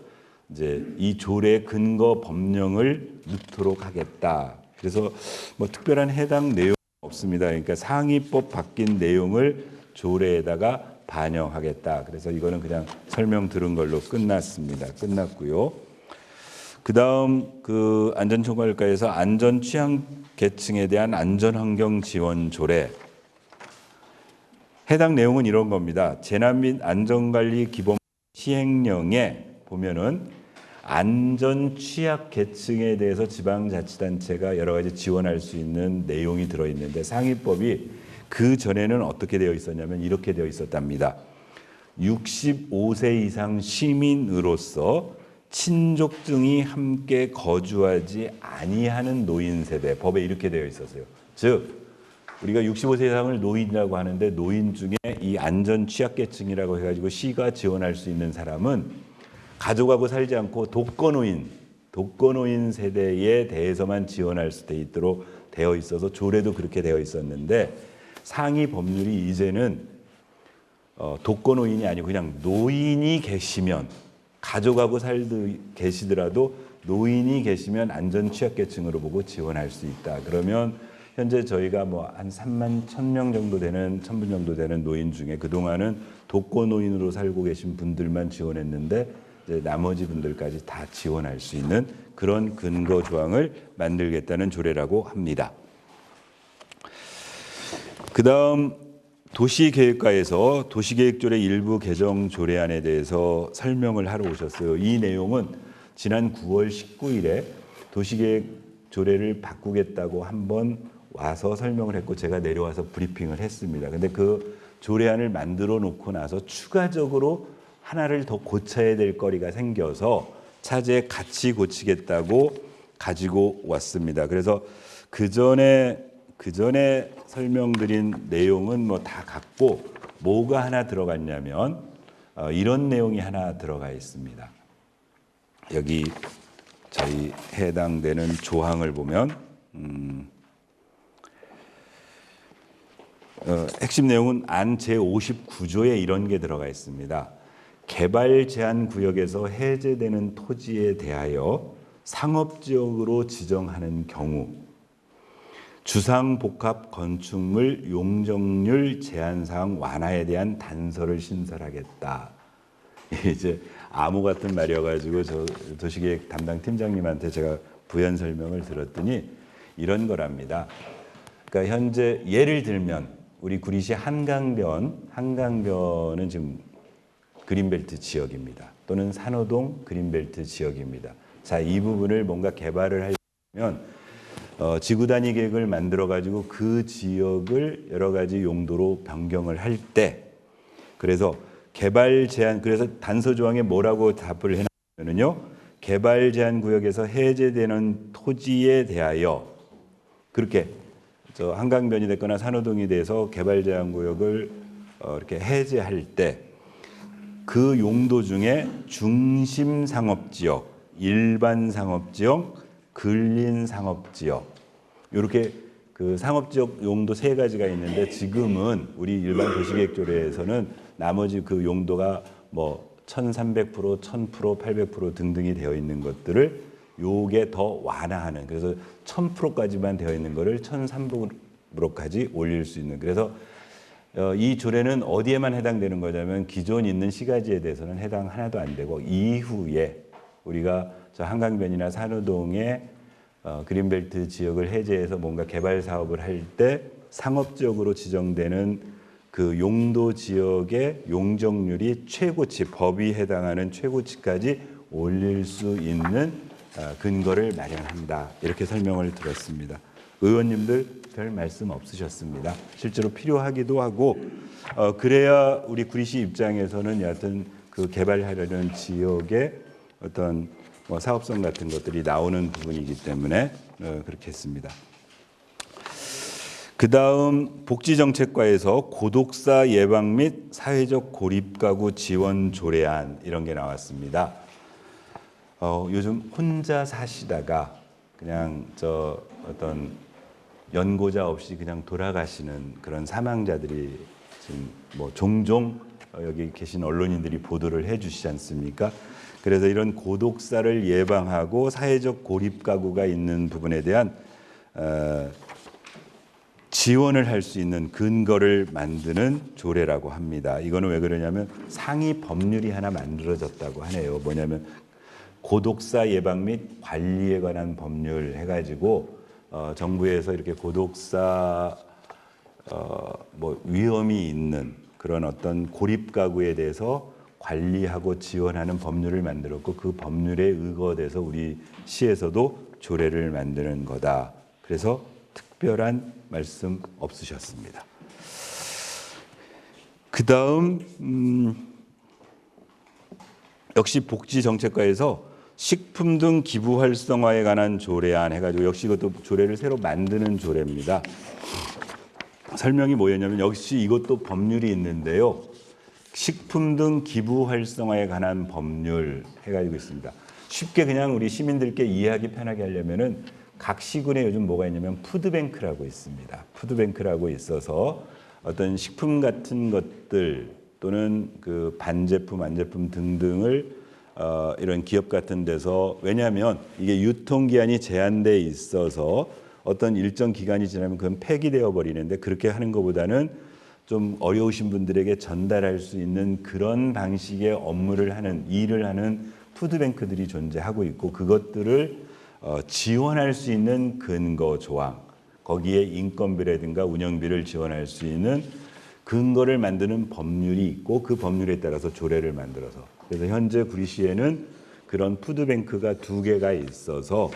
이제 이 조례 근거 법령을 넣도록 하겠다. 그래서 뭐 특별한 해당 내용 없습니다. 그러니까 상위법 바뀐 내용을 조례에다가 반영하겠다. 그래서 이거는 그냥 설명 들은 걸로 끝났습니다. 끝났고요. 그다음 그 안전총괄과에서 안전 취약 계층에 대한 안전환경 지원 조례. 해당 내용은 이런 겁니다. 재난 및 안전관리 기본 시행령에 보면은 안전 취약 계층에 대해서 지방자치단체가 여러 가지 지원할 수 있는 내용이 들어있는데 상위법이 그 전에는 어떻게 되어 있었냐면 이렇게 되어 있었답니다. 65세 이상 시민으로서 친족 등이 함께 거주하지 아니하는 노인 세대 법에 이렇게 되어 있었어요. 즉 우리가 65세 이상을 노인이라고 하는데 노인 중에 이 안전 취약계층이라고 해가지고 시가 지원할 수 있는 사람은 가족하고 살지 않고 독거노인 세대에 대해서만 지원할 수 있도록 되어 있어서 조례도 그렇게 되어 있었는데 상위 법률이 이제는 독거노인이 아니고 그냥 노인이 계시면 가족하고 계시더라도 노인이 계시면 안전 취약계층으로 보고 지원할 수 있다. 그러면 현재 저희가 뭐 한 3만 1,000명 정도 되는 1,000분 정도 되는 노인 중에 그동안은 독거노인으로 살고 계신 분들만 지원했는데 이제 나머지 분들까지 다 지원할 수 있는 그런 근거 조항을 만들겠다는 조례라고 합니다. 그다음 도시계획과에서 도시계획조례 일부 개정 조례안에 대해서 설명을 하러 오셨어요. 이 내용은 지난 9월 19일에 도시계획 조례를 바꾸겠다고 한번 와서 설명을 했고 제가 내려와서 브리핑을 했습니다. 근데 그 조례안을 만들어 놓고 나서 추가적으로 하나를 더 고쳐야 될 거리가 생겨서 차제에 같이 고치겠다고 가지고 왔습니다. 그래서 그 전에 설명드린 내용은 뭐 다 같고 뭐가 하나 들어갔냐면 이런 내용이 하나 들어가 있습니다. 여기 저희 해당되는 조항을 보면 핵심 내용은 안 제59조에 이런 게 들어가 있습니다. 개발 제한 구역에서 해제되는 토지에 대하여 상업지역으로 지정하는 경우 주상복합 건축물 용적률 제한사항 완화에 대한 단서를 신설하겠다. 이제 암호 같은 말이어가지고 저 도시계획 담당 팀장님한테 제가 부연 설명을 들었더니 이런 거랍니다. 그러니까 현재 예를 들면 우리 구리시 한강변은 지금 그린벨트 지역입니다. 또는 산호동 그린벨트 지역입니다. 자, 이 부분을 뭔가 개발을 하려면 지구 단위 계획을 만들어 가지고 그 지역을 여러 가지 용도로 변경을 할 때 그래서 개발 제한 그래서 단서 조항에 뭐라고 답을 해놨냐면요. 개발 제한 구역에서 해제되는 토지에 대하여 그렇게 한강변이 됐거나 산호동이 돼서 개발 제한 구역을 이렇게 해제할 때 그 용도 중에 중심 상업지역, 일반 상업지역, 근린 상업지역 이렇게 그 상업지역 용도 세 가지가 있는데 지금은 우리 일반 도시계획조례에서는 나머지 그 용도가 뭐 1,300%, 1,000%, 800% 등등이 되어 있는 것들을 요게 더 완화하는 그래서 1,000%까지만 되어 있는 거를 1,300%까지 올릴 수 있는 그래서 이 조례는 어디에만 해당되는 거냐면 기존 있는 시가지에 대해서는 해당 하나도 안 되고 이후에 우리가 저 한강변이나 산호동의 그린벨트 지역을 해제해서 뭔가 개발 사업을 할 때 상업지역으로 지정되는 그 용도 지역의 용적률이 최고치 법이 해당하는 최고치까지 올릴 수 있는 근거를 마련한다 이렇게 설명을 들었습니다. 의원님들 별 말씀 없으셨습니다. 실제로 필요하기도 하고 그래야 우리 구리시 입장에서는 여하튼 그 개발하려는 지역의 어떤 사업성 같은 것들이 나오는 부분이기 때문에 그렇게 했습니다. 그다음 복지정책과에서 고독사 예방 및 사회적 고립가구 지원 조례안 이런 게 나왔습니다. 요즘 혼자 사시다가 그냥 어떤 연고자 없이 그냥 돌아가시는 그런 사망자들이 지금 뭐 종종 여기 계신 언론인들이 보도를 해주시지 않습니까? 그래서 이런 고독사를 예방하고 사회적 고립가구가 있는 부분에 대한 지원을 할 수 있는 근거를 만드는 조례라고 합니다. 이거는 왜 그러냐면 상위 법률이 하나 만들어졌다고 하네요. 뭐냐면 고독사 예방 및 관리에 관한 법률 해가지고 정부에서 이렇게 고독사 뭐 위험이 있는 그런 어떤 고립 가구에 대해서 관리하고 지원하는 법률을 만들었고 그 법률에 의거돼서 우리 시에서도 조례를 만드는 거다. 그래서 특별한 말씀 없으셨습니다. 그다음 역시 복지정책과에서 식품 등 기부 활성화에 관한 조례안 해가지고 역시 이것도 조례를 새로 만드는 조례입니다. 설명이 뭐였냐면 역시 이것도 법률이 있는데요. 식품 등 기부 활성화에 관한 법률 해가지고 있습니다. 쉽게 그냥 우리 시민들께 이해하기 편하게 하려면은 각 시군에 요즘 뭐가 있냐면 푸드뱅크라고 있습니다. 푸드뱅크라고 있어서 어떤 식품 같은 것들 또는 그 반제품, 안제품 등등을 이런 기업 같은 데서 왜냐하면 이게 유통기한이 제한돼 있어서 어떤 일정 기간이 지나면 그건 폐기되어 버리는데 그렇게 하는 것보다는 좀 어려우신 분들에게 전달할 수 있는 그런 방식의 업무를 하는 일을 하는 푸드뱅크들이 존재하고 있고 그것들을 지원할 수 있는 근거 조항 거기에 인건비라든가 운영비를 지원할 수 있는 근거를 만드는 법률이 있고 그 법률에 따라서 조례를 만들어서 그래서 현재 구리시에는 그런 푸드뱅크가 2개가 있어서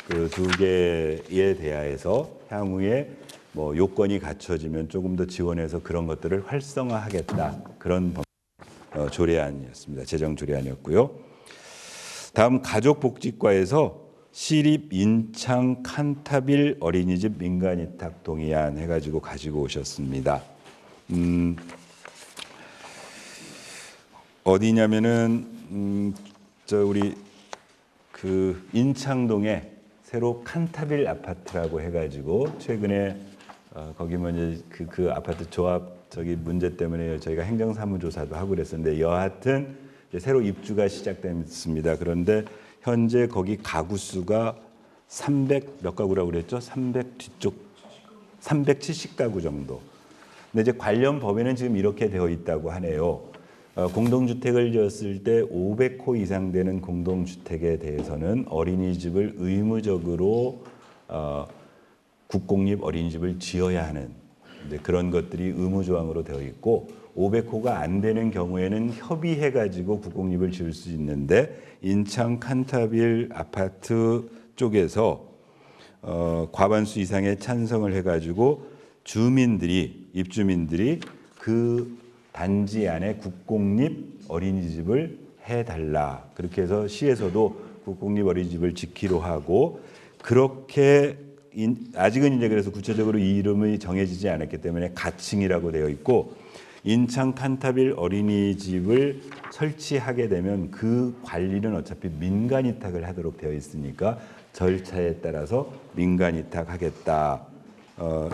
그 2개에 대하여서 향후에 뭐 요건이 갖춰지면 조금 더 지원해서 그런 것들을 활성화하겠다 그런 조례안이었습니다. 제정 조례안이었고요. 다음 가족복지과에서 시립 인창 칸타빌 어린이집 민간위탁 동의안 해가지고 가지고 오셨습니다. 어디냐면은 우리 그 인창동에 새로 칸타빌 아파트라고 해가지고 최근에 거기 뭐 이제 그 아파트 조합 문제 때문에 저희가 행정사무조사도 하고 그랬었는데 여하튼 이제 새로 입주가 시작됐습니다. 그런데 현재 거기 가구 수가 300 몇 가구라고 그랬죠? 300 뒤쪽 370가구 정도. 근데 이제 관련 법에는 지금 이렇게 되어 있다고 하네요. 공동주택을 지었을 때 500호 이상 되는 공동주택에 대해서는 어린이집을 의무적으로 국공립 어린이집을 지어야 하는 이제 그런 것들이 의무조항으로 되어 있고 500호가 안 되는 경우에는 협의해가지고 국공립을 지을 수 있는데 인창 칸타빌 아파트 쪽에서 과반수 이상의 찬성을 해가지고 입주민들이 그 단지 안에 국공립 어린이집을 해달라. 그렇게 해서 시에서도 국공립 어린이집을 짓기로 하고 그렇게 아직은 이제 그래서 구체적으로 이 이름이 정해지지 않았기 때문에 가칭이라고 되어 있고 인창 칸타빌 어린이집을 설치하게 되면 그 관리는 어차피 민간 위탁을 하도록 되어 있으니까 절차에 따라서 민간 위탁하겠다.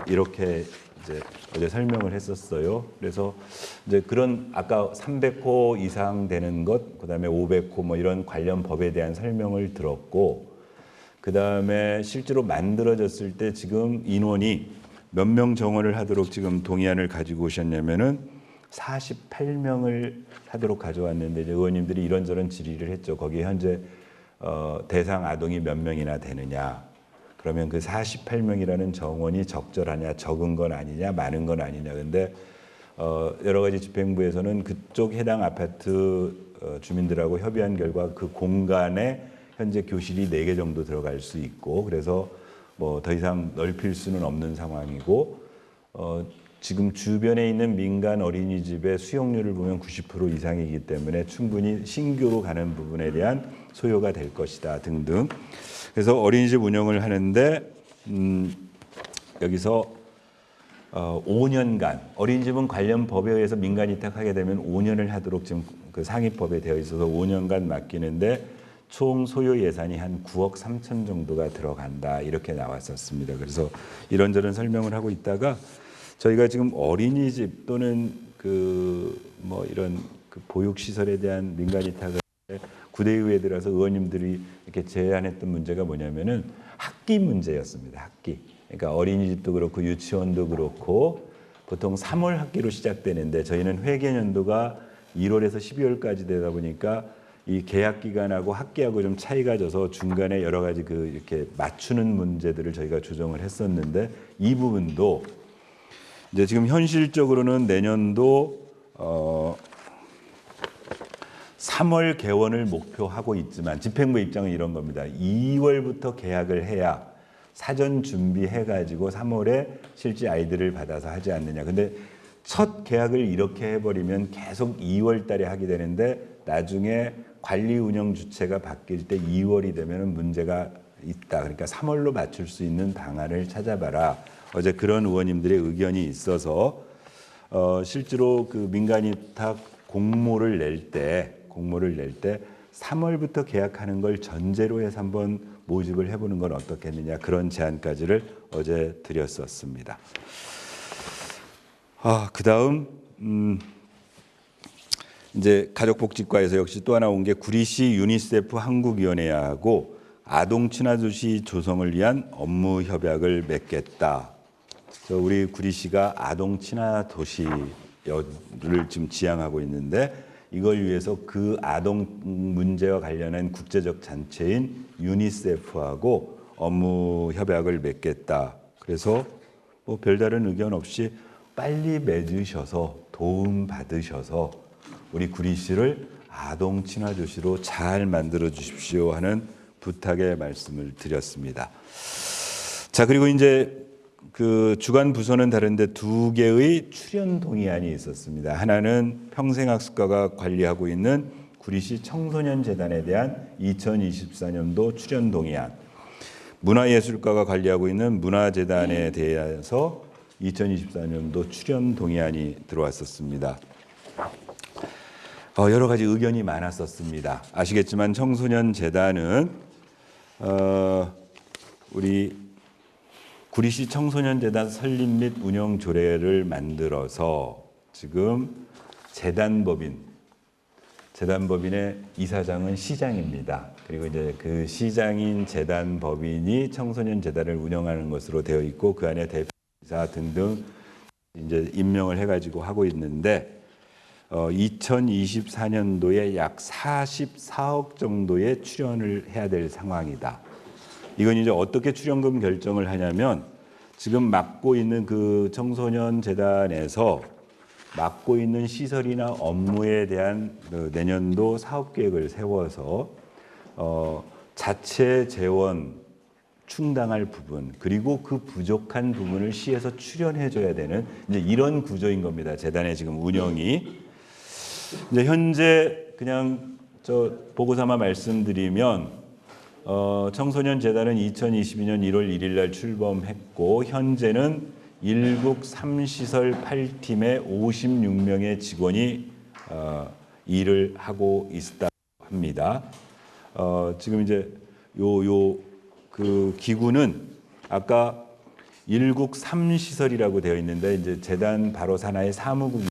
이렇게 이제 어제 설명을 했었어요. 그래서 이제 그런 아까 300호 이상 되는 것, 그다음에 500호 뭐 이런 관련 법에 대한 설명을 들었고, 그다음에 실제로 만들어졌을 때 지금 인원이 몇 명 정원을 하도록 지금 동의안을 가지고 오셨냐면은 48명을 하도록 가져왔는데 이제 의원님들이 이런저런 질의를 했죠. 거기에 현재 대상 아동이 몇 명이나 되느냐. 그러면 그 48명이라는 정원이 적절하냐, 적은 건 아니냐, 많은 건 아니냐. 근데 여러 가지 집행부에서는 그쪽 해당 아파트 주민들하고 협의한 결과 그 공간에 현재 교실이 4개 정도 들어갈 수 있고 그래서 뭐 더 이상 넓힐 수는 없는 상황이고 지금 주변에 있는 민간 어린이집의 수용률을 보면 90% 이상이기 때문에 충분히 신규로 가는 부분에 대한 소요가 될 것이다 등등. 그래서 어린이집 운영을 하는데 여기서 5년간 어린이집은 관련 법에 의해서 민간 위탁하게 되면 5년을 하도록 지금 그 상위법에 되어 있어서 5년간 맡기는데 총 소요 예산이 한 9억 3천 정도가 들어간다 이렇게 나왔었습니다. 그래서 이런저런 설명을 하고 있다가 저희가 지금 어린이집 또는 그 뭐 이런 그 보육 시설에 대한 민간 위탁을 구대의회에 들어서 의원님들이 이렇게 제안했던 문제가 뭐냐면은 학기 문제였습니다. 학기. 그러니까 어린이집도 그렇고 유치원도 그렇고 보통 3월 학기로 시작되는데 저희는 회계연도가 1월에서 12월까지 되다 보니까 이 계약 기간하고 학기하고 좀 차이가 져서 중간에 여러 가지 그 이렇게 맞추는 문제들을 저희가 조정을 했었는데 이 부분도 이제 지금 현실적으로는 내년도 3월 개원을 목표하고 있지만 집행부 입장은 이런 겁니다. 2월부터 계약을 해야 사전 준비해가지고 3월에 실제 아이들을 받아서 하지 않느냐. 근데 첫 계약을 이렇게 해버리면 계속 2월 달에 하게 되는데 나중에 관리 운영 주체가 바뀔 때 2월이 되면 문제가 있다. 그러니까 3월로 맞출 수 있는 방안을 찾아봐라. 어제 그런 의원님들의 의견이 있어서 실제로 그 민간위탁 공모를 낼 때 3월부터 계약하는 걸 전제로 해서 한번 모집을 해보는 건 어떻겠느냐 그런 제안까지를 어제 드렸었습니다. 그다음 이제 가족복지과에서 역시 또 하나 온 게 구리시 유니세프 한국위원회하고 아동 친화도시 조성을 위한 업무 협약을 맺겠다. 우리 구리시가 아동 친화도시를 지금 지향하고 있는데 이걸 위해서 그 아동 문제와 관련한 국제적 단체인 유니세프하고 업무 협약을 맺겠다. 그래서 뭐 별다른 의견 없이 빨리 맺으셔서 도움 받으셔서 우리 구리시를 아동 친화도시로 잘 만들어 주십시오 하는 부탁의 말씀을 드렸습니다. 자, 그리고 이제 그 주관 부서는 다른데 두 개의 출연 동의안이 있었습니다. 하나는 평생학습과가 관리하고 있는 구리시 청소년재단에 대한 2024년도 출연 동의안, 문화예술과가 관리하고 있는 문화재단에 대해서 2024년도 출연 동의안이 들어왔었습니다. 여러 가지 의견이 많았었습니다. 아시겠지만 청소년재단은 우리 구리시 청소년재단 설립 및 운영 조례를 만들어서 지금 재단법인의 이사장은 시장입니다. 그리고 이제 그 시장인 재단법인이 청소년재단을 운영하는 것으로 되어 있고 그 안에 대표이사 등등 이제 임명을 해가지고 하고 있는데 2024년도에 약 44억 정도의 출연을 해야 될 상황이다. 이건 이제 어떻게 출연금 결정을 하냐면 지금 맡고 있는 그 청소년 재단에서 맡고 있는 시설이나 업무에 대한 그 내년도 사업 계획을 세워서 자체 재원 충당할 부분 그리고 그 부족한 부분을 시에서 출연해줘야 되는 이제 이런 구조인 겁니다. 재단의 지금 운영이 이제 현재 그냥 저 보고삼아 말씀드리면. 청소년 재단은 2022년 1월 1일 날 출범했고 현재는 일국 3시설 8팀에 56명의 직원이 일을 하고 있다고 합니다. 지금 이제 그 기구는 아까 일국 3시설이라고 되어 있는데 이제 재단 바로 산하의 사무국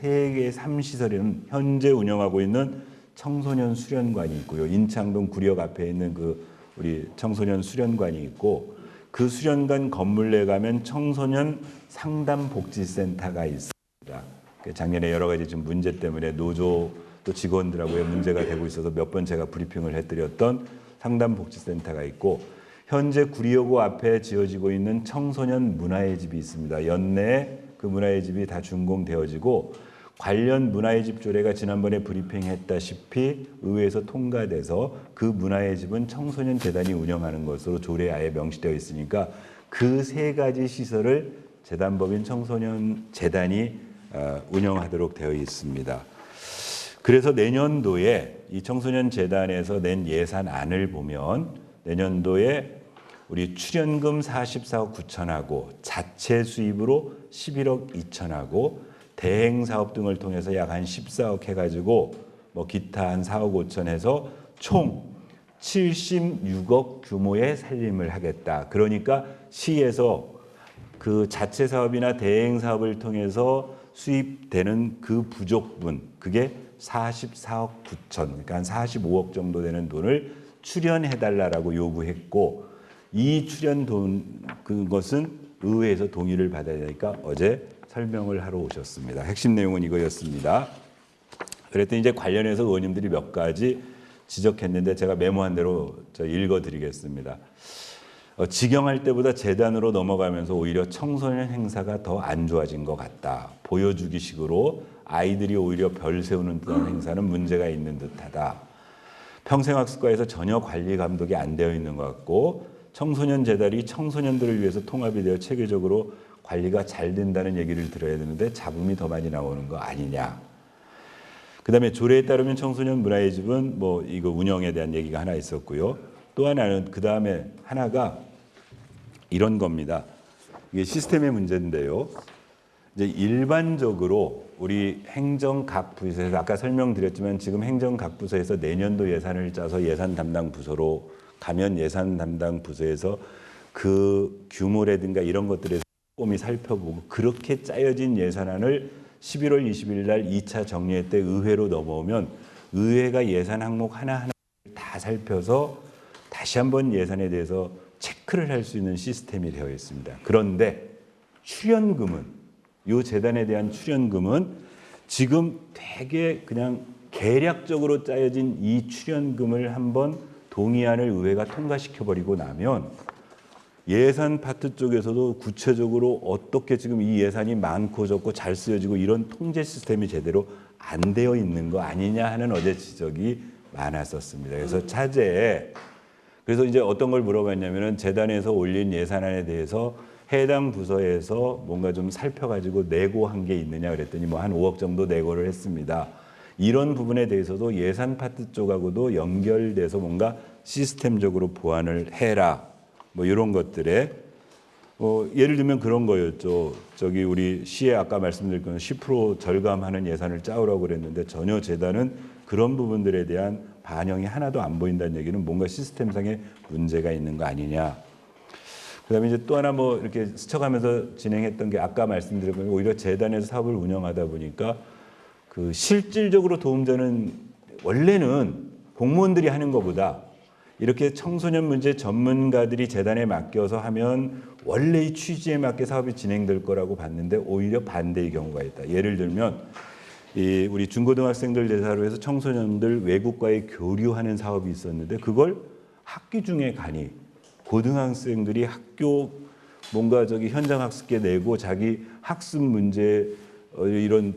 3개의 3시설은 현재 운영하고 있는 청소년 수련관이 있고요. 인창동 구력 앞에 있는 그 우리 청소년 수련관이 있고 그 수련관 건물 내 가면 청소년 상담복지센터가 있습니다. 작년에 여러 가지 지금 문제 때문에 노조 또 직원들하고의 문제가 되고 있어서 몇 번 제가 브리핑을 해드렸던 상담복지센터가 있고 현재 구리여고 앞에 지어지고 있는 청소년 문화의 집이 있습니다. 연내에 그 문화의 집이 다 준공되어지고 관련 문화의 집 조례가 지난번에 브리핑했다시피 의회에서 통과돼서 그 문화의 집은 청소년 재단이 운영하는 것으로 조례에 아예 명시되어 있으니까 그 세 가지 시설을 재단법인 청소년 재단이 운영하도록 되어 있습니다. 그래서 내년도에 이 청소년 재단에서 낸 예산안을 보면 내년도에 우리 출연금 44억 9천하고 자체 수입으로 11억 2천하고 대행 사업 등을 통해서 약 한 14억 해가지고 뭐 기타 한 4억 5천 해서 총 76억 규모의 살림을 하겠다. 그러니까 시에서 그 자체 사업이나 대행 사업을 통해서 수입되는 그 부족분, 그게 44억 9천, 그러니까 한 45억 정도 되는 돈을 출연해달라고 요구했고, 이 출연 돈 그것은 의회에서 동의를 받아야 되니까 어제 설명을 하러 오셨습니다. 핵심 내용은 이거였습니다. 그랬더니 이제 관련해서 의원님들이 몇 가지 지적했는데 제가 메모한 대로 읽어드리겠습니다. 직영할 때보다 재단으로 넘어가면서 오히려 청소년 행사가 더 안 좋아진 것 같다. 보여주기식으로 아이들이 오히려 별 세우는 듯한 행사는 문제가 있는 듯하다. 평생학습과에서 전혀 관리 감독이 안 되어 있는 것 같고, 청소년 재단이 청소년들을 위해서 통합이 되어 체계적으로 관리가 잘 된다는 얘기를 들어야 되는데 잡음이 더 많이 나오는 거 아니냐. 그다음에 조례에 따르면 청소년 문화의 집은 뭐 이거 운영에 대한 얘기가 하나 있었고요. 또 하나는 그 다음에 하나가 이런 겁니다. 이게 시스템의 문제인데요. 이제 일반적으로 우리 행정 각 부서에서 아까 설명드렸지만 지금 행정 각 부서에서 내년도 예산을 짜서 예산 담당 부서로 가면 예산 담당 부서에서 그 규모라든가 이런 것들에 꼼꼼히 살펴보고 그렇게 짜여진 예산안을 11월 20일 날 2차 정례 때 의회로 넘어오면 의회가 예산 항목 하나하나 다 살펴서 다시 한번 예산에 대해서 체크를 할 수 있는 시스템이 되어 있습니다. 그런데 출연금은, 이 재단에 대한 출연금은 지금 되게 그냥 계략적으로 짜여진 이 출연금을 한번 동의안을 의회가 통과시켜버리고 나면 예산 파트 쪽에서도 구체적으로 어떻게 지금 이 예산이 많고 적고 잘 쓰여지고 이런 통제 시스템이 제대로 안 되어 있는 거 아니냐 하는 어제 지적이 많았었습니다. 그래서 차제에 그래서 이제 어떤 걸 물어봤냐면은 재단에서 올린 예산안에 대해서 해당 부서에서 뭔가 좀 살펴가지고 내고한 게 있느냐 그랬더니 뭐 한 5억 정도 내고를 했습니다. 이런 부분에 대해서도 예산 파트 쪽하고도 연결돼서 뭔가 시스템적으로 보완을 해라. 뭐 이런 것들에 예를 들면 그런 거였죠. 저기 우리 시에 아까 말씀드린 건 10% 절감하는 예산을 짜오라고 그랬는데 전혀 재단은 그런 부분들에 대한 반영이 하나도 안 보인다는 얘기는 뭔가 시스템상의 문제가 있는 거 아니냐. 그다음에 이제 또 하나 뭐 이렇게 스쳐가면서 진행했던 게 아까 말씀드린 건 오히려 재단에서 사업을 운영하다 보니까 그 실질적으로 도움자는 원래는 공무원들이 하는 것보다 이렇게 청소년 문제 전문가들이 재단에 맡겨서 하면 원래 이 취지에 맞게 사업이 진행될 거라고 봤는데 오히려 반대의 경우가 있다. 예를 들면 우리 중고등학생들 대상으로 해서 청소년들 외국과의 교류하는 사업이 있었는데 그걸 학기 중에 가니 고등학생들이 학교 뭔가 저기 현장 학습계 내고 자기 학습 문제 이런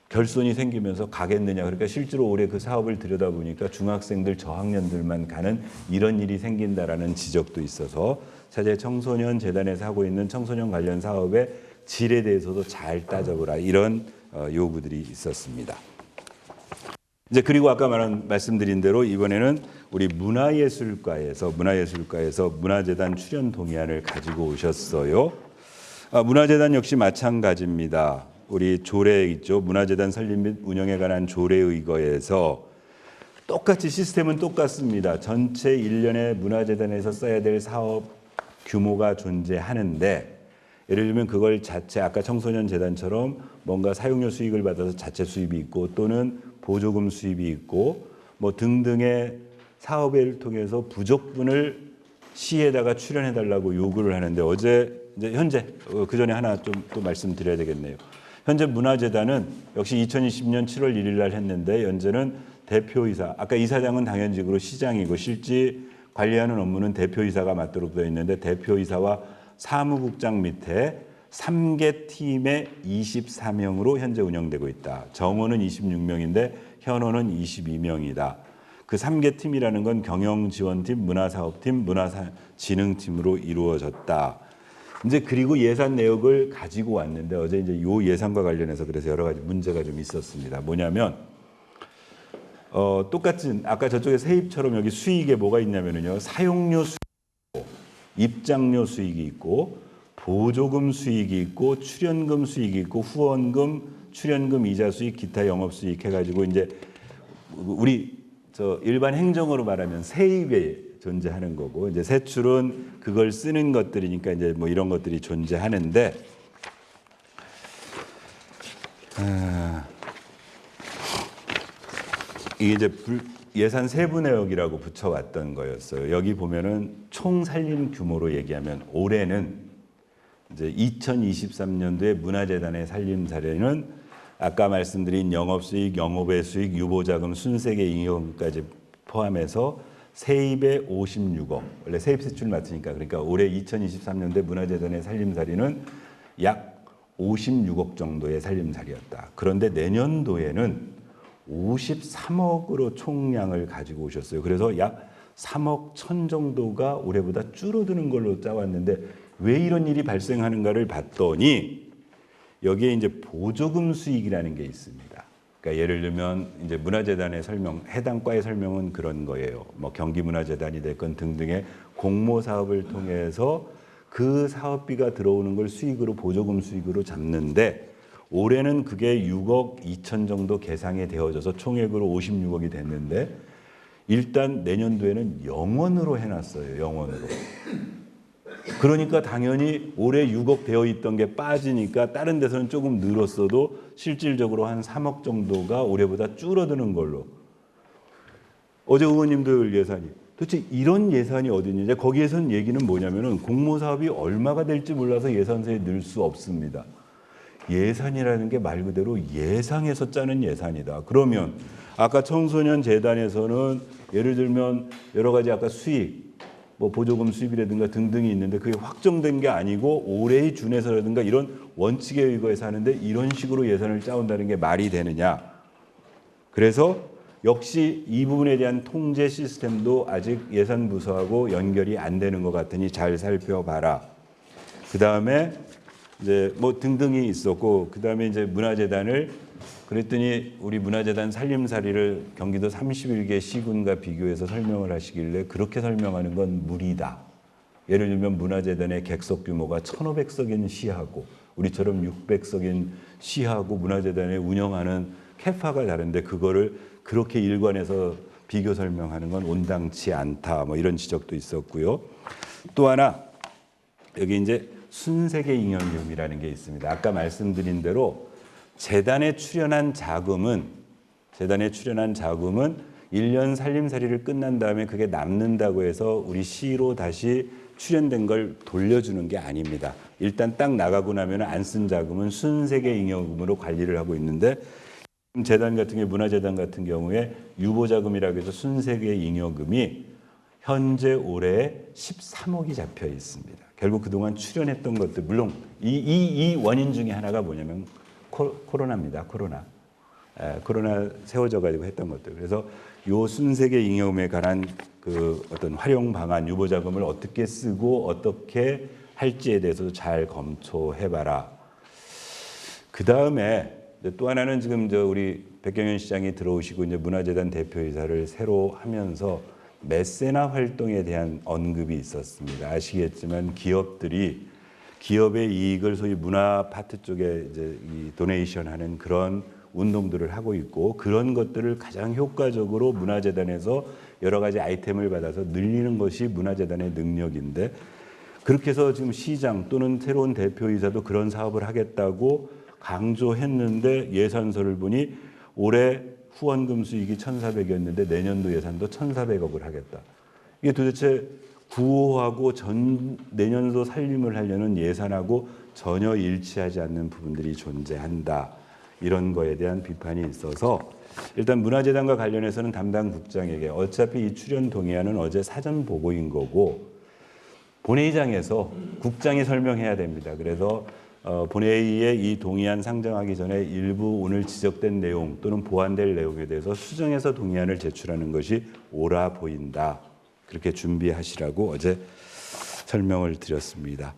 결손이 생기면서 가겠느냐. 그러니까 실제로 올해 그 사업을 들여다보니까 중학생들 저학년들만 가는 이런 일이 생긴다라는 지적도 있어서 차제 청소년 재단에서 하고 있는 청소년 관련 사업의 질에 대해서도 잘 따져보라. 이런 요구들이 있었습니다. 이제 그리고 아까 말씀드린 대로 이번에는 우리 문화예술과에서 문화재단 출연 동의안을 가지고 오셨어요. 문화재단 역시 마찬가지입니다. 우리 조례 있죠. 문화재단 설립 및 운영에 관한 조례의거에서 똑같이 시스템은 똑같습니다. 전체 1년에 문화재단에서 써야 될 사업 규모가 존재하는데 예를 들면 그걸 자체 아까 청소년 재단처럼 뭔가 사용료 수익을 받아서 자체 수입이 있고 또는 보조금 수입이 있고 뭐 등등의 사업을 통해서 부족분을 시에다가 출연해달라고 요구를 하는데 어제 이제 현재 그 전에 하나 좀 또 말씀드려야 되겠네요. 현재 문화재단은 역시 2020년 7월 1일 날 했는데 현재는 대표이사, 아까 이사장은 당연직으로 시장이고 실제 관리하는 업무는 대표이사가 맡도록 되어 있는데 대표이사와 사무국장 밑에 3개 팀의 24명으로 현재 운영되고 있다. 정원은 26명인데 현원은 22명이다. 그 3개 팀이라는 건 경영지원팀, 문화사업팀, 문화진흥팀으로 이루어졌다. 이제 그리고 예산 내역을 가지고 왔는데 어제 이제 요 예산과 관련해서 그래서 여러 가지 문제가 좀 있었습니다. 뭐냐면 똑같은 아까 저쪽에 세입처럼 여기 수익에 뭐가 있냐면요. 사용료 수익, 입장료 수익이 있고 보조금 수익이 있고 출연금 수익이 있고 후원금, 출연금 이자 수익, 기타 영업 수익 해가지고 이제 우리 저 일반 행정으로 말하면 세입에 존재하는 거고 이제 세출은 그걸 쓰는 것들이니까 이제 뭐 이런 것들이 존재하는데 이게 이제 예산 세부 내역이라고 붙여왔던 거였어요. 여기 보면은 총 살림 규모로 얘기하면 올해는 이제 2023년도에 문화재단의 살림 사례는 아까 말씀드린 영업수익, 영업외 수익, 유보자금, 순세계 잉여금까지 포함해서 세입에 56억. 원래 세입세출 맡으니까 그러니까 올해 2023년도에 문화재단의 살림살이는 약 56억 정도의 살림살이였다. 그런데 내년도에는 53억으로 총량을 가지고 오셨어요. 그래서 약 3억 1천 정도가 올해보다 줄어드는 걸로 짜왔는데 왜 이런 일이 발생하는가를 봤더니 여기에 이제 보조금 수익이라는 게 있습니다. 그러니까 예를 들면 이제 문화재단의 설명, 해당 과의 설명은 그런 거예요. 뭐 경기문화재단이 됐건 등등의 공모 사업을 통해서 그 사업비가 들어오는 걸 수익으로 보조금 수익으로 잡는데 올해는 그게 6억 2천 정도 계상이 되어져서 총액으로 56억이 됐는데 일단 내년도에는 영원으로 해놨어요. 영원으로. 그러니까 당연히 올해 6억 되어 있던 게 빠지니까 다른 데서는 조금 늘었어도 실질적으로 한 3억 정도가 올해보다 줄어드는 걸로. 어제 의원님들 예산이 도대체 이런 예산이 어디 있는지 거기에선 얘기는 뭐냐면은 공모사업이 얼마가 될지 몰라서 예산서에 넣을 수 없습니다. 예산이라는 게 말 그대로 예상해서 짜는 예산이다. 그러면 아까 청소년 재단에서는 예를 들면 여러 가지 아까 수익 뭐 보조금 수입이라든가 등등이 있는데 그게 확정된 게 아니고 올해의 준해서라든가 이런 원칙에 의거해서 하는데 이런 식으로 예산을 짜온다는 게 말이 되느냐. 그래서 역시 이 부분에 대한 통제 시스템도 아직 예산 부서하고 연결이 안 되는 것 같으니 잘 살펴봐라. 그 다음에 이제 뭐 등등이 있었고 그 다음에 이제 문화재단을 그랬더니 우리 문화재단 살림살이를 경기도 31개 시군과 비교해서 설명을 하시길래 그렇게 설명하는 건 무리다. 예를 들면 문화재단의 객석 규모가 1,500석인 시하고 우리처럼 600석인 시하고 문화재단에 운영하는 캐파가 다른데 그거를 그렇게 일관해서 비교 설명하는 건 온당치 않다. 뭐 이런 지적도 있었고요. 또 하나 여기 이제 순세계 잉여금이라는 게 있습니다. 아까 말씀드린 대로 재단에 출연한 자금은 1년 살림살이를 끝난 다음에 그게 남는다고 해서 우리 시로 다시 출연된 걸 돌려주는 게 아닙니다. 일단 딱 나가고 나면 안 쓴 자금은 순세계 잉여금으로 관리를 하고 있는데 재단 같은 경우 문화재단 같은 경우에 유보자금이라고 해서 순세계 잉여금이 현재 올해 13억이 잡혀 있습니다. 결국 그동안 출연했던 것들 물론 이 원인 중에 하나가 뭐냐면 코로나입니다. 코로나 세워져 가지고 했던 것들. 그래서 요 순세계 잉여금에 관한 그 어떤 활용 방안, 유보자금을 어떻게 쓰고 어떻게 할지에 대해서도 잘 검토해봐라. 그 다음에 또 하나는 지금 우리 백경현 시장이 들어오시고 이제 문화재단 대표이사를 새로 하면서 메세나 활동에 대한 언급이 있었습니다. 아시겠지만 기업의 이익을 소위 문화 파트 쪽에 이제 이 도네이션하는 그런 운동들을 하고 있고 그런 것들을 가장 효과적으로 문화재단에서 여러 가지 아이템을 받아서 늘리는 것이 문화재단의 능력인데 그렇게 해서 지금 시장 또는 새로운 대표이사도 그런 사업을 하겠다고 강조했는데 예산서를 보니 올해 후원금 수익이 1,400이었는데 내년도 예산도 1,400억을 하겠다. 이게 도대체 구호하고 내년도 살림을 하려는 예산하고 전혀 일치하지 않는 부분들이 존재한다. 이런 거에 대한 비판이 있어서 일단 문화재단과 관련해서는 담당 국장에게 어차피 이 출연 동의안은 어제 사전 보고인 거고 본회의장에서 국장이 설명해야 됩니다. 그래서 본회의에 이 동의안 상정하기 전에 일부 오늘 지적된 내용 또는 보완될 내용에 대해서 수정해서 동의안을 제출하는 것이 옳아 보인다. 그렇게 준비하시라고 어제 설명을 드렸습니다.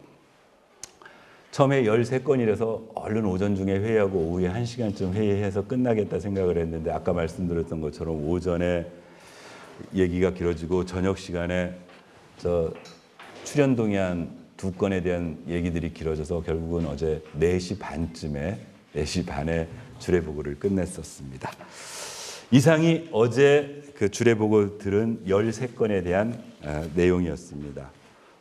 처음에 13건이라서 얼른 오전 중에 회의하고 오후에 1시간쯤 회의해서 끝나겠다 생각을 했는데 아까 말씀드렸던 것처럼 오전에 얘기가 길어지고 저녁 시간에 출연 동의안 2건에 대한 얘기들이 길어져서 결국은 어제 4시 반에 주례 보고를 끝냈었습니다. 이상이 어제 그 주례 보고 들은 13건에 대한 내용이었습니다.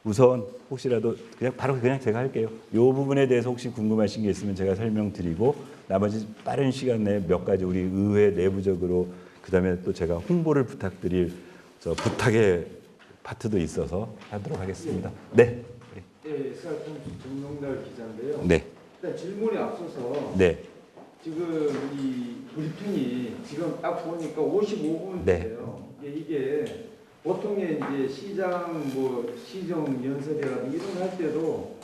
우선 혹시라도 그냥 제가 할게요. 이 부분에 대해서 혹시 궁금하신 게 있으면 제가 설명드리고 나머지 빠른 시간 내에 몇 가지 우리 의회 내부적으로 그다음에 또 제가 홍보를 부탁드릴 부탁의 파트도 있어서 하도록 하겠습니다. 네. 네, 정명달 기자인데요. 네. 일단 질문에 앞서서 네. 지금 이 브리핑이 지금 딱 보니까 55분인데요. 네. 이게 보통의 이제 시정 연설이라든지 이런 거 할 때도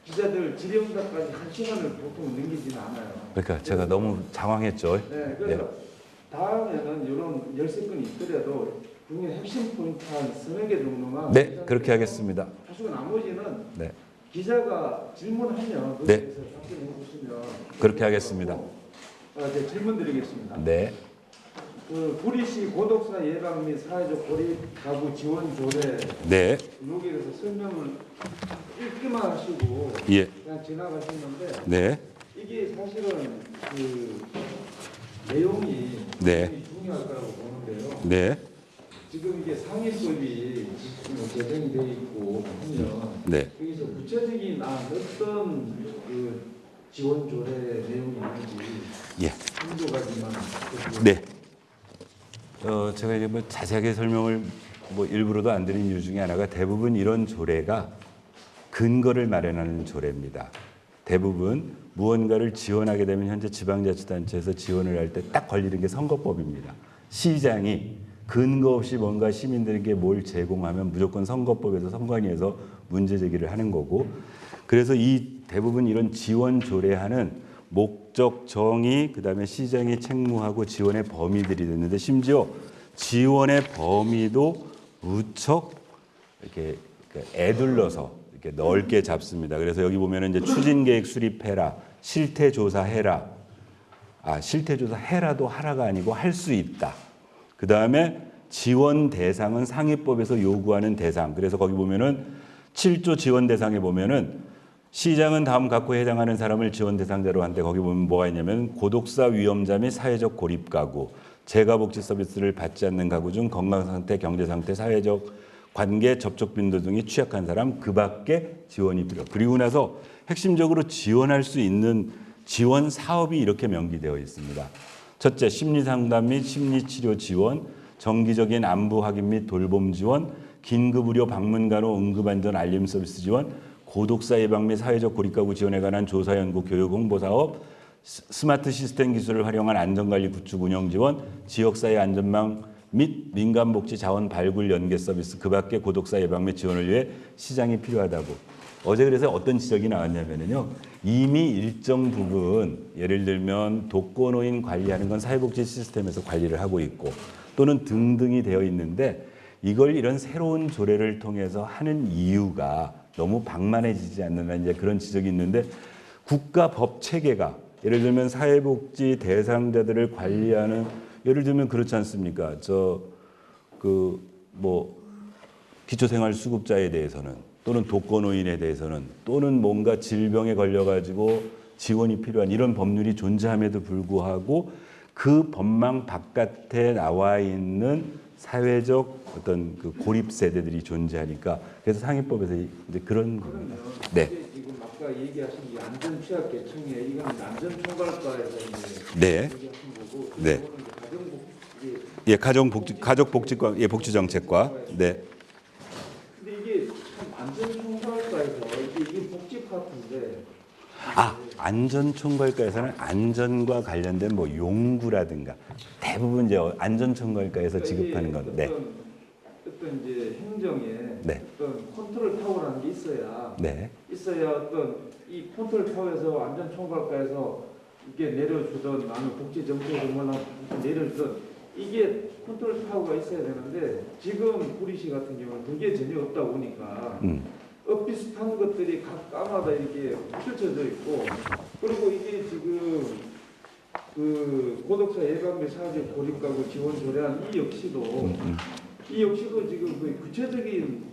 기자들 질의응답까지 1시간을 보통 넘기지는 않아요. 그러니까 제가 너무 당황했죠. 네, 그래서 다음에는 이런 13건이 있더라도 국민 핵심 포인트 한 3개 정도만 네, 그렇게 하겠습니다. 하시고 나머지는 네. 기자가 질문하면 네. 거기에서 답변해 주시면 그렇게 하겠습니다. 네, 질문 드리겠습니다. 네. 그 구리시 고독사 예방 및 사회적 고립 가구 지원 조례 네. 여기에 대해서 설명을 읽기만 하시고 예. 그냥 지나가시는데 네. 이게 사실은 그 내용이 네. 굉장히 중요할 거라고 보는데요. 네. 지금 이게 상위법이 제정이 되어 있고 하면 네. 여기서 구체적인 어떤 그 지원 조례 내용이 있는지 예. 한두 가지만. 네. 제가 이제 뭐 자세하게 설명을 뭐 일부러도 안 드린 이유 중에 하나가 대부분 이런 조례가 근거를 마련하는 조례입니다. 대부분 무언가를 지원하게 되면 현재 지방자치단체에서 지원을 할 때 딱 걸리는 게 선거법입니다. 시장이 근거 없이 뭔가 시민들에게 뭘 제공하면 무조건 선거법에서 선관위에서 문제 제기를 하는 거고, 그래서 이 대부분 이런 지원 조례하는 목적 정의, 그다음에 시장이 책무하고 지원의 범위들이 됐는데, 심지어 지원의 범위도 무척 이렇게 애둘러서 이렇게 넓게 잡습니다. 그래서 여기 보면은 이제 추진계획 수립해라, 실태조사해라. 실태조사해라도 하라가 아니고 할 수 있다. 그 다음에 지원 대상은 상위법에서 요구하는 대상. 그래서 거기 보면은 7조 지원 대상에 보면은 시장은 다음 각호에 해당하는 사람을 지원 대상자로 한데, 거기 보면 뭐가 있냐면 고독사 위험자 및 사회적 고립 가구, 재가복지 서비스를 받지 않는 가구 중 건강 상태, 경제 상태, 사회적 관계, 접촉 빈도 등이 취약한 사람, 그 밖에 지원이 필요. 그리고 나서 핵심적으로 지원할 수 있는 지원 사업이 이렇게 명기되어 있습니다. 첫째, 심리상담 및 심리치료 지원, 정기적인 안부 확인 및 돌봄 지원, 긴급의료 방문간호 응급안전 알림 서비스 지원, 고독사 예방 및 사회적 고립가구 지원에 관한 조사 연구 교육 홍보 사업, 스마트 시스템 기술을 활용한 안전관리 구축 운영 지원, 지역사회 안전망 및 민간복지 자원 발굴 연계 서비스, 그 밖에 고독사 예방 및 지원을 위해 시장이 필요하다고. 어제 그래서 어떤 지적이 나왔냐면요, 이미 일정 부분, 예를 들면 독거노인 관리하는 건 사회복지 시스템에서 관리를 하고 있고 또는 등등이 되어 있는데, 이걸 이런 새로운 조례를 통해서 하는 이유가 너무 방만해지지 않느냐, 이제 그런 지적이 있는데, 국가 법 체계가 예를 들면 사회복지 대상자들을 관리하는, 예를 들면 그렇지 않습니까? 기초생활수급자에 대해서는, 또는 독거노인에 대해서는, 또는 뭔가 질병에 걸려가지고 지원이 필요한 이런 법률이 존재함에도 불구하고 그 법망 바깥에 나와 있는 사회적 어떤 그 고립 세대들이 존재하니까, 그래서 상위법에서 이제 그런. 네. 지금 아까 얘기하신 게 안전취약계층에 이건 안전총괄과에서 이제 네. 얘기하신 거고, 네. 가족복지과, 복지정책과. 네. 근데 이게 참 안전총괄과에서 이게 복지 파트인데. 안전총괄과에서는 안전과 관련된 뭐 용구라든가 대부분 이제 안전총괄과에서 지급하는 건. 네. 어떤 이제 행정에 네. 어떤 컨트롤 타워라는 게 있어야. 네. 있어야 어떤 이 컨트롤 타워에서 안전총괄과에서 이게 내려주던, 나는 복지 정책을 뭐나 내려주던, 이게 컨트롤 타워가 있어야 되는데, 지금 구리시 같은 경우는 그게 전혀 없다 보니까 비슷한 것들이 각 과마다 이렇게 펼쳐져 있고, 그리고 이게 지금 그 고독사 예방 및 사회적 고립가구 지원 조례안 이 역시도 지금 그 구체적인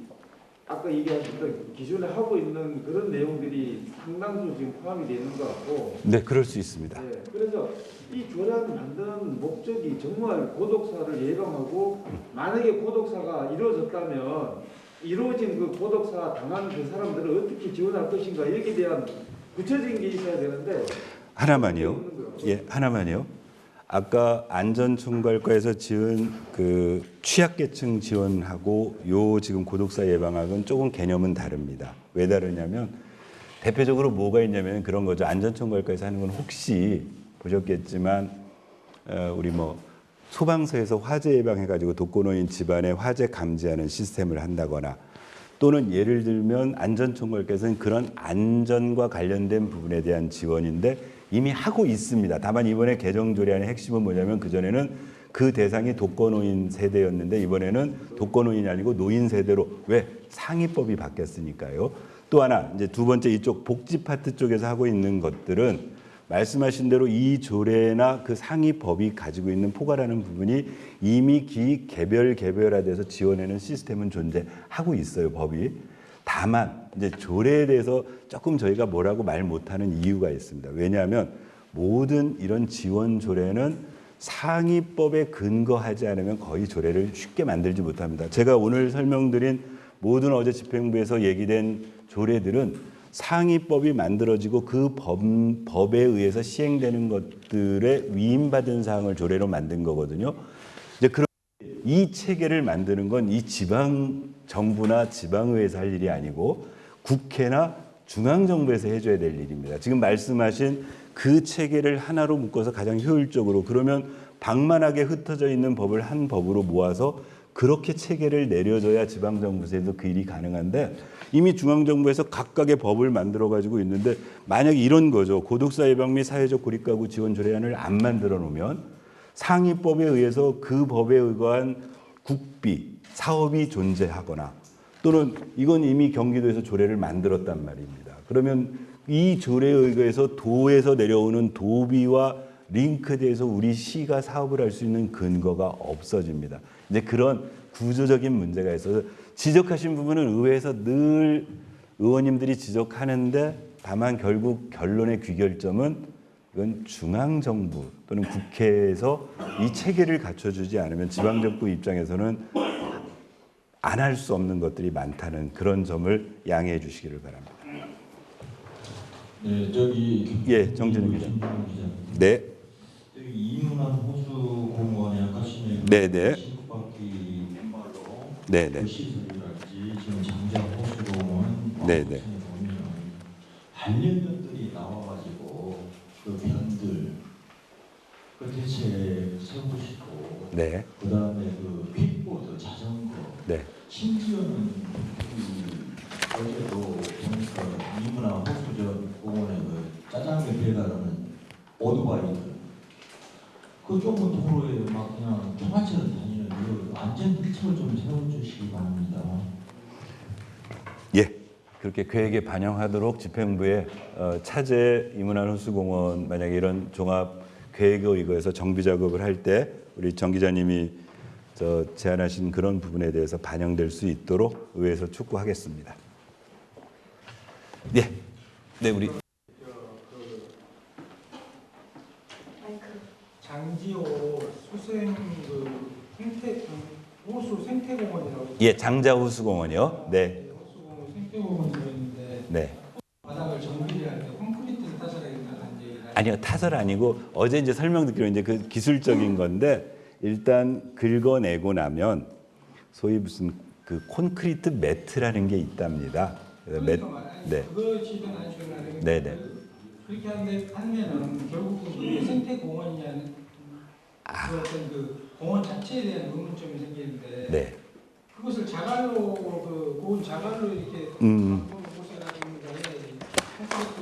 아까 얘기하셨던 기존에 하고 있는 그런 내용들이 상당수 지금 포함이 되어 있는 것 같고. 네, 그럴 수 있습니다. 네, 그래서 이 조례안을 만드는 목적이 정말 고독사를 예방하고, 만약에 고독사가 이루어졌다면 이루어진 그 고독사 당한 그 사람들을 어떻게 지원할 것인가, 여기에 대한 구체적인 게 있어야 되는데. 하나만요. 예, 하나만요. 아까 안전총괄과에서 지은 그 취약계층 지원하고 요 지금 고독사 예방학은 조금 개념은 다릅니다. 왜 다르냐면 대표적으로 뭐가 있냐면 그런 거죠. 안전총괄과에서 하는 건 혹시 보셨겠지만 우리 뭐 소방서에서 화재 예방해가지고 독거노인 집안에 화재 감지하는 시스템을 한다거나, 또는 예를 들면 안전총괄과에서는 그런 안전과 관련된 부분에 대한 지원인데 이미 하고 있습니다. 다만 이번에 개정 조례안의 핵심은 뭐냐면 그전에는 그 대상이 독거노인 세대였는데 이번에는 독거노인이 아니고 노인 세대로, 왜? 상위법이 바뀌었으니까요. 또 하나, 이제 두 번째 이쪽 복지 파트 쪽에서 하고 있는 것들은 말씀하신 대로 이 조례나 그 상위법이 가지고 있는 포괄하는 부분이 이미 개별화돼서 지원하는 시스템은 존재하고 있어요, 법이. 다만 이제 조례에 대해서 조금 저희가 뭐라고 말 못하는 이유가 있습니다. 왜냐하면 모든 이런 지원 조례는 상위법에 근거하지 않으면 거의 조례를 쉽게 만들지 못합니다. 제가 오늘 설명드린 모든 어제 집행부에서 얘기된 조례들은 상위법이 만들어지고 그 법에 의해서 시행되는 것들에 위임받은 사항을 조례로 만든 거거든요. 이제 그런 이 체계를 만드는 건 이 지방 정부나 지방의회에서 할 일이 아니고 국회나 중앙정부에서 해줘야 될 일입니다. 지금 말씀하신 그 체계를 하나로 묶어서 가장 효율적으로, 그러면 방만하게 흩어져 있는 법을 한 법으로 모아서 그렇게 체계를 내려줘야 지방정부에서도 그 일이 가능한데, 이미 중앙정부에서 각각의 법을 만들어 가지고 있는데, 만약 이런 거죠. 고독사 예방 및 사회적 고립가구 지원 조례안을 안 만들어 놓으면 상위법에 의해서 그 법에 의거한 국비, 사업이 존재하거나, 또는 이건 이미 경기도에서 조례를 만들었단 말입니다. 그러면 이 조례에 의거해서 도에서 내려오는 도비와 링크돼서 우리 시가 사업을 할 수 있는 근거가 없어집니다. 이제 그런 구조적인 문제가 있어서 지적하신 부분은 의회에서 늘 의원님들이 지적하는데, 다만 결국 결론의 귀결점은 이건 중앙정부 또는 국회에서 이 체계를 갖춰주지 않으면 지방정부 입장에서는 안 할 수 없는 것들이 많다는 그런 점을 양해해 주시기를 바랍니다. 네, 저기 예, 정진우 기자. 네. 저기 이문환 호수공원에 아까 시내 네네. 신국바퀴 팻말로 네네. 그 시설이랄지 지금 장자 호수공원 네네. 보면 반려견들이 나와가지고 그 변들 그 대체 세우시고, 네. 그 다음에 그 퀵보드 자전거, 네. 심지어는 어제도 보니까 이문화 호수전 공원에 그 짜장면 배달하는 오토바이들, 그 좁은 도로에 막 그냥 평화처럼 다니는 그 안전 대책을 좀 세워주시기 바랍니다. 예. 그렇게 계획에 반영하도록 집행부에 차제 이문환 호수공원 만약에 이런 종합 계획에 의거해서 정비 작업을 할 때 우리 정 기자님이 제안하신 그런 부분에 대해서 반영될 수 있도록 의회에서 촉구하겠습니다. 네, 네 우리 장지호 수생 호수 생태공원이라고. 예, 장자 호수공원이요. 네, 호수공원 생태공원이었는데 네. 바닥을 정비를 할 때 콘크리트를 타설해야 된다는 얘기가. 아니요, 타설 아니고 어제 이제 설명드리기로 이제 그 기술적인 건데, 일단 긁어내고 나면 소위 무슨 그 콘크리트 매트라는 게 있답니다. 그러니까 말이야. 네. 그거 지금 안 중요하는. 네네. 그렇게 하면은 결국은 그게 생태공원이냐는 그 어떤 그 공원 자체에 대한 의문점이 생기는데. 네. 그것을 자갈로 그 고운 자갈로 이렇게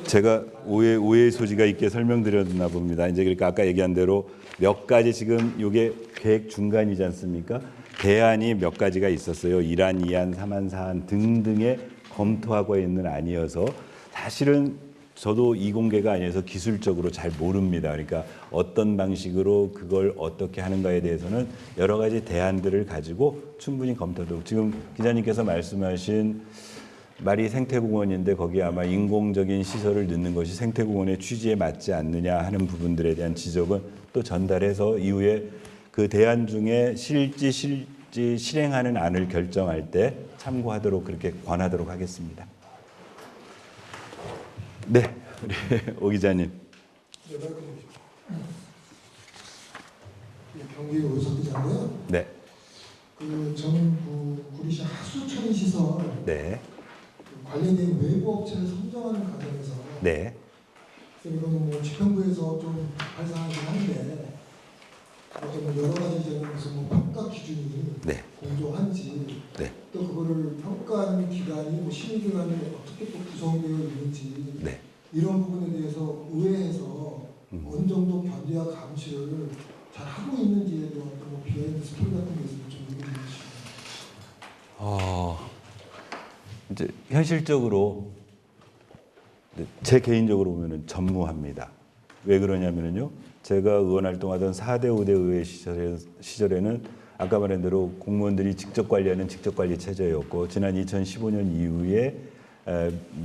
제가 오해의 소지가 있게 설명드렸나 봅니다. 이제 그러니까 아까 얘기한 대로 몇 가지 지금 이게 계획 중간이지 않습니까? 대안이 몇 가지가 있었어요. 1안, 2안, 3안, 4안 등등의 검토하고 있는 안이어서 사실은 저도 이공계가 아니어서 기술적으로 잘 모릅니다. 그러니까 어떤 방식으로 그걸 어떻게 하는가에 대해서는 여러 가지 대안들을 가지고 충분히 검토도. 지금 기자님께서 말씀하신 말이 생태공원인데 거기에 아마 인공적인 시설을 넣는 것이 생태공원의 취지에 맞지 않느냐 하는 부분들에 대한 지적은 또 전달해서 이후에 그 대안 중에 실지 실행하는 안을 결정할 때 참고하도록 그렇게 권하도록 하겠습니다. 네, 우리 오 기자님. 네, 말씀해주십시오. 경기 오석 기자인데요. 네, 저는 구리시 하수 처리 시설 네, 관련된 외부 업체를 선정하는 과정에서 네, 이거는 뭐 집행부에서 좀 발생하긴 한데 어떤 여러 가지 점에서 평가 기준이 네, 공정한지 네, 또 그거를 평가하는 기관이 심의기관이 어떻게 또 구성되어 있는지 네. 이런 부분에 대해서 의회에서 어느 정도 견제와 감시를 잘 하고 있는지에 대한 뭐 비하인드 스토리 같은 게 있으면 좀 얘기해 주시면. 이제 현실적으로 제 개인적으로 보면은 전무합니다. 왜 그러냐면요, 제가 의원 활동하던 4대 5대 의회 시절에는 아까 말한 대로 공무원들이 직접 관리하는 직접 관리 체제였고 지난 2015년 이후에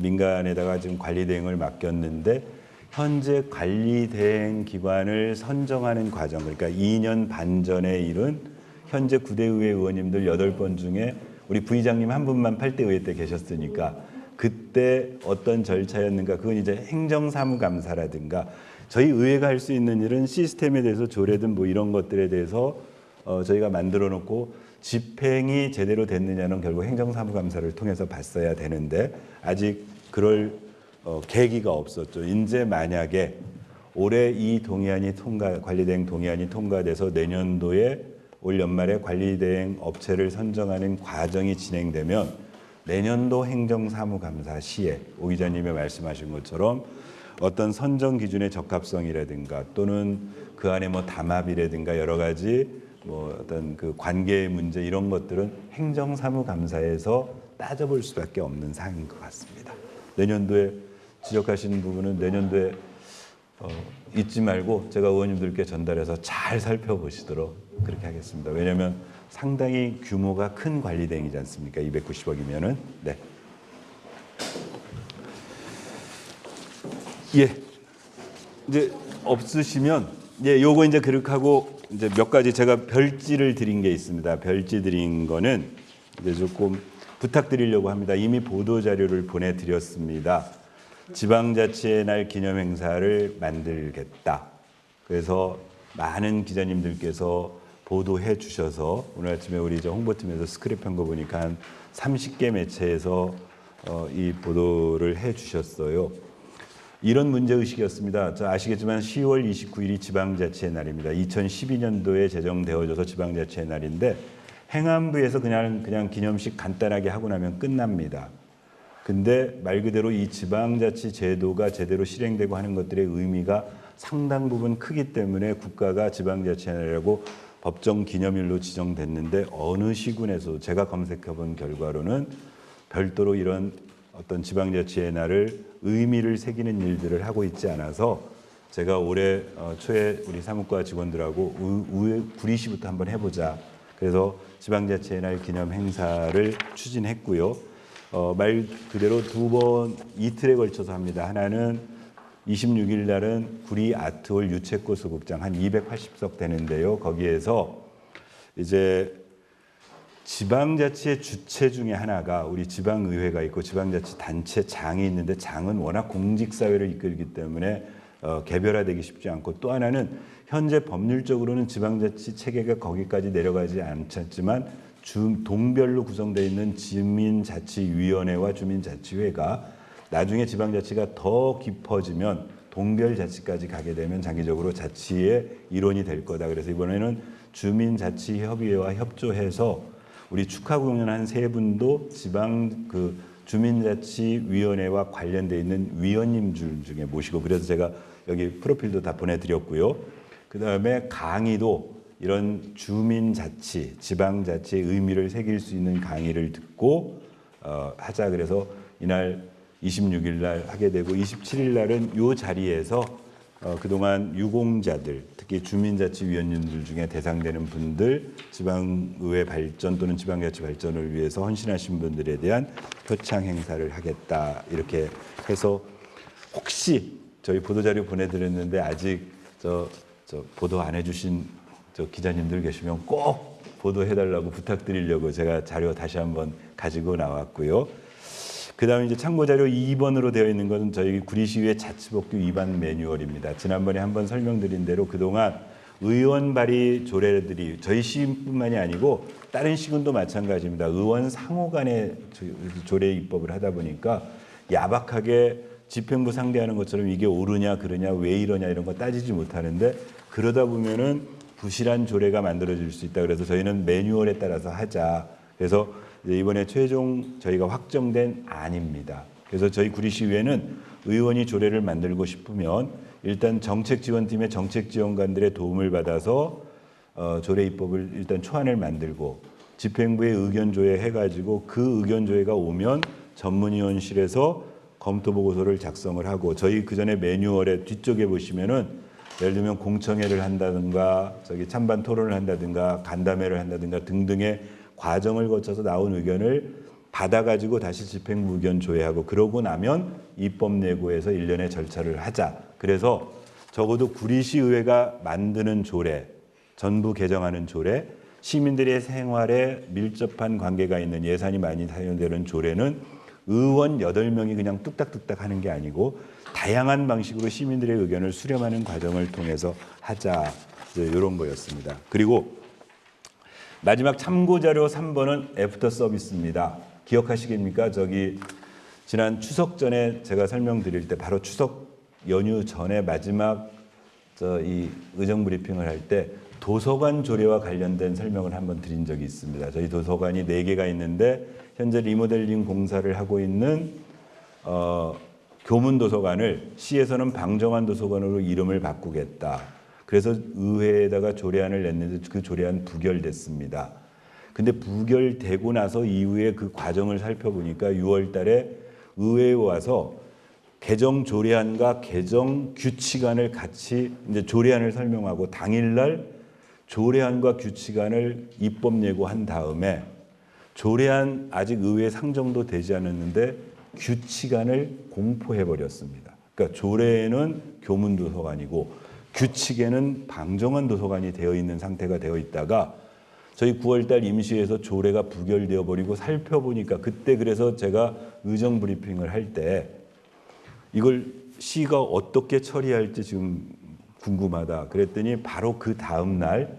민간에다가 지금 관리 대행을 맡겼는데 현재 관리 대행 기관을 선정하는 과정, 그러니까 2년 반 전에 이른 현재 9대 의회 의원님들 8번 중에 우리 부의장님 한 분만 8대 의회 때 계셨으니까 그때 어떤 절차였는가, 그건 이제 행정사무감사라든가 저희 의회가 할 수 있는 일은 시스템에 대해서 조례든 뭐 이런 것들에 대해서 저희가 만들어 놓고 집행이 제대로 됐느냐는 결국 행정사무감사를 통해서 봤어야 되는데 아직 그럴 계기가 없었죠. 이제 만약에 올해 이 동의안이 관리대행 동의안이 통과돼서 내년도에 올 연말에 관리대행 업체를 선정하는 과정이 진행되면 내년도 행정사무감사 시에 오 기자님이 말씀하신 것처럼 어떤 선정 기준의 적합성이라든가 또는 그 안에 뭐 담합이라든가 여러 가지 뭐 어떤 그 관계의 문제 이런 것들은 행정사무감사에서 따져볼 수밖에 없는 사항인 것 같습니다. 내년도에 지적하시는 부분은 내년도에 잊지 말고 제가 의원님들께 전달해서 잘 살펴보시도록 그렇게 하겠습니다. 왜냐하면 상당히 규모가 큰 관리대행이지 않습니까? 290억이면은. 네. 예. 이제 없으시면 요거 이제 그렇게 하고 이제 몇 가지 제가 별지를 드린 게 있습니다. 별지 드린 거는 이제 조금 부탁드리려고 합니다. 이미 보도 자료를 보내드렸습니다. 지방자치의 날 기념 행사를 만들겠다. 그래서 많은 기자님들께서 보도해 주셔서 오늘 아침에 우리 홍보팀에서 스크랩한 거 보니까 한 30개 매체에서 이 보도를 해 주셨어요. 이런 문제의식이었습니다. 아시겠지만 10월 29일이 지방자치의 날입니다. 2012년도에 제정되어져서 지방자치의 날인데 행안부에서 그냥 기념식 간단하게 하고 나면 끝납니다. 근데 말 그대로 이 지방자치 제도가 제대로 실행되고 하는 것들의 의미가 상당 부분 크기 때문에 국가가 지방자치의 날이라고 법정 기념일로 지정됐는데 어느 시군에서 제가 검색해 본 결과로는 별도로 이런 어떤 지방자치의 날을 의미를 새기는 일들을 하고 있지 않아서 제가 올해 초에 우리 사무과 직원들하고 구리시부터 한번 해보자. 그래서 지방자치의 날 기념 행사를 추진했고요. 말 그대로 두 번 이틀에 걸쳐서 합니다. 하나는 26일 날은 구리 아트홀 유채꽃 소극장 한 280석 되는데요. 거기에서 이제 지방자치의 주체 중에 하나가 우리 지방의회가 있고 지방자치 단체 장이 있는데 장은 워낙 공직사회를 이끌기 때문에 개별화되기 쉽지 않고 또 하나는 현재 법률적으로는 지방자치 체계가 거기까지 내려가지 않지만 동별로 구성되어 있는 지민자치위원회와 주민자치회가 나중에 지방자치가 더 깊어지면 동별자치까지 가게 되면 장기적으로 자치의 일원이 될 거다. 그래서 이번에는 주민자치협의회와 협조해서 우리 축하 공연 한 3분도 지방 주민자치위원회와 관련돼 있는 위원님 중에 모시고 그래서 제가 여기 프로필도 다 보내드렸고요. 그 다음에 강의도 이런 주민자치, 지방자치의 의미를 새길 수 있는 강의를 듣고 하자. 그래서 이날 26일 날 하게 되고 27일 날은 요 자리에서 그동안 유공자들, 특히 주민자치위원님들 중에 대상되는 분들, 지방의회 발전 또는 지방자치 발전을 위해서 헌신하신 분들에 대한 표창 행사를 하겠다 이렇게 해서 혹시 저희 보도자료 보내드렸는데 아직 저 보도 안 해주신 저 기자님들 계시면 꼭 보도해달라고 부탁드리려고 제가 자료 다시 한번 가지고 나왔고요. 그 다음에 이제 참고자료 2번으로 되어 있는 것은 저희 구리시의회 자치법규 위반 매뉴얼입니다. 지난번에 한번 설명드린 대로 그동안 의원 발의 조례들이 저희 시군만이 아니고 다른 시군도 마찬가지입니다. 의원 상호 간의 조례 입법을 하다 보니까 야박하게 집행부 상대하는 것처럼 이게 옳으냐 그러냐 왜 이러냐 이런 거 따지지 못하는데 그러다 보면은 부실한 조례가 만들어질 수 있다. 그래서 저희는 매뉴얼에 따라서 하자. 그래서 이번에 최종 저희가 확정된 안입니다. 그래서 저희 구리시의회는 의원이 조례를 만들고 싶으면 일단 정책지원팀의 정책지원관들의 도움을 받아서 조례 입법을 일단 초안을 만들고 집행부의 의견조회 해가지고 그 의견조회가 오면 전문위원실에서 검토보고서를 작성을 하고 저희 그전에 매뉴얼의 뒤쪽에 보시면은 예를 들면 공청회를 한다든가 찬반 토론을 한다든가 간담회를 한다든가 등등의 과정을 거쳐서 나온 의견을 받아가지고 다시 집행부 의견 조회하고 그러고 나면 입법 내고에서 일련의 절차를 하자. 그래서 적어도 구리시의회가 만드는 조례, 전부 개정하는 조례, 시민들의 생활에 밀접한 관계가 있는 예산이 많이 사용되는 조례는 의원 8명이 그냥 뚝딱뚝딱 하는 게 아니고 다양한 방식으로 시민들의 의견을 수렴하는 과정을 통해서 하자. 이런 거였습니다. 그리고 마지막 참고자료 3번은 애프터 서비스입니다. 기억하시겠습니까? 지난 추석 전에 제가 설명드릴 때 바로 추석 연휴 전에 마지막 이 의정 브리핑을 할 때 도서관 조례와 관련된 설명을 한번 드린 적이 있습니다. 저희 도서관이 4개가 있는데 현재 리모델링 공사를 하고 있는 교문도서관을 시에서는 방정환 도서관으로 이름을 바꾸겠다. 그래서 의회에다가 조례안을 냈는데 그 조례안 부결됐습니다. 근데 부결되고 나서 이후에 그 과정을 살펴보니까 6월 달에 의회에 와서 개정 조례안과 개정 규칙안을 같이 이제 조례안을 설명하고 당일날 조례안과 규칙안을 입법 예고한 다음에 조례안 아직 의회에 상정도 되지 않았는데 규칙안을 공포해 버렸습니다. 그러니까 조례에는 교문도서관이고 규칙에는 방정환 도서관이 되어 있는 상태가 되어 있다가 저희 9월달 임시회에서 조례가 부결되어 버리고 살펴보니까 그때 그래서 제가 의정 브리핑을 할 때 이걸 시가 어떻게 처리할지 지금 궁금하다 그랬더니 바로 그 다음 날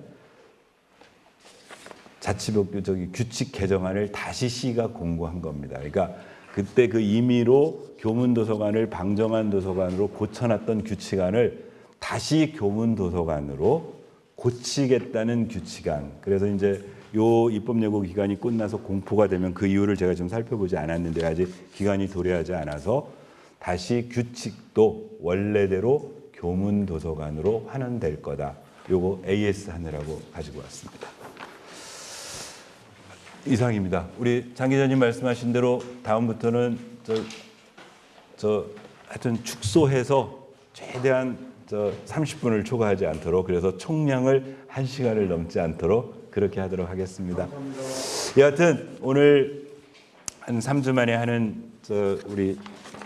자치법규 규칙 개정안을 다시 시가 공고한 겁니다. 그러니까 그때 그 임의로 교문도서관을 방정환 도서관으로 고쳐놨던 규칙안을 다시 교문도서관으로 고치겠다는 규칙안. 그래서 이제 요 입법 예고 기간이 끝나서 공포가 되면 그 이유를 제가 좀 살펴보지 않았는데 아직 기간이 도래하지 않아서 다시 규칙도 원래대로 교문도서관으로 환원될 거다. 요거 AS 하느라고 가지고 왔습니다. 이상입니다. 우리 장 기자님 말씀하신 대로 다음부터는 하여튼 축소해서 최대한 30분을 초과하지 않도록 그래서 총량을 1시간을 넘지 않도록 그렇게 하도록 하겠습니다. 여하튼 오늘 한 3주 만에 하는 우리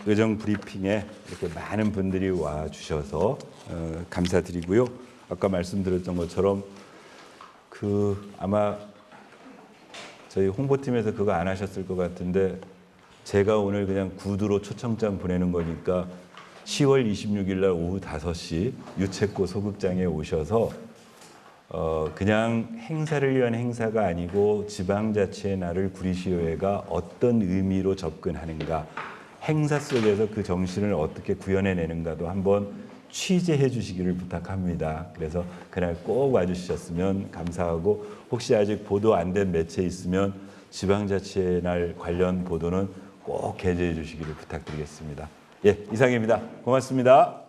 의정 브리핑에 이렇게 많은 분들이 와 주셔서 감사드리고요. 아까 말씀드렸던 것처럼 아마 저희 홍보팀에서 그거 안 하셨을 것 같은데 제가 오늘 그냥 구두로 초청장 보내는 거니까 10월 26일 날 오후 5시 유채꽃 소극장에 오셔서 그냥 행사를 위한 행사가 아니고 지방자치의 날을 구리시의회가 어떤 의미로 접근하는가 행사 속에서 그 정신을 어떻게 구현해내는가도 한번 취재해 주시기를 부탁합니다. 그래서 그날 꼭 와주셨으면 감사하고 혹시 아직 보도 안 된 매체 있으면 지방자치의 날 관련 보도는 꼭 게재해 주시기를 부탁드리겠습니다. 예, 이상입니다. 고맙습니다.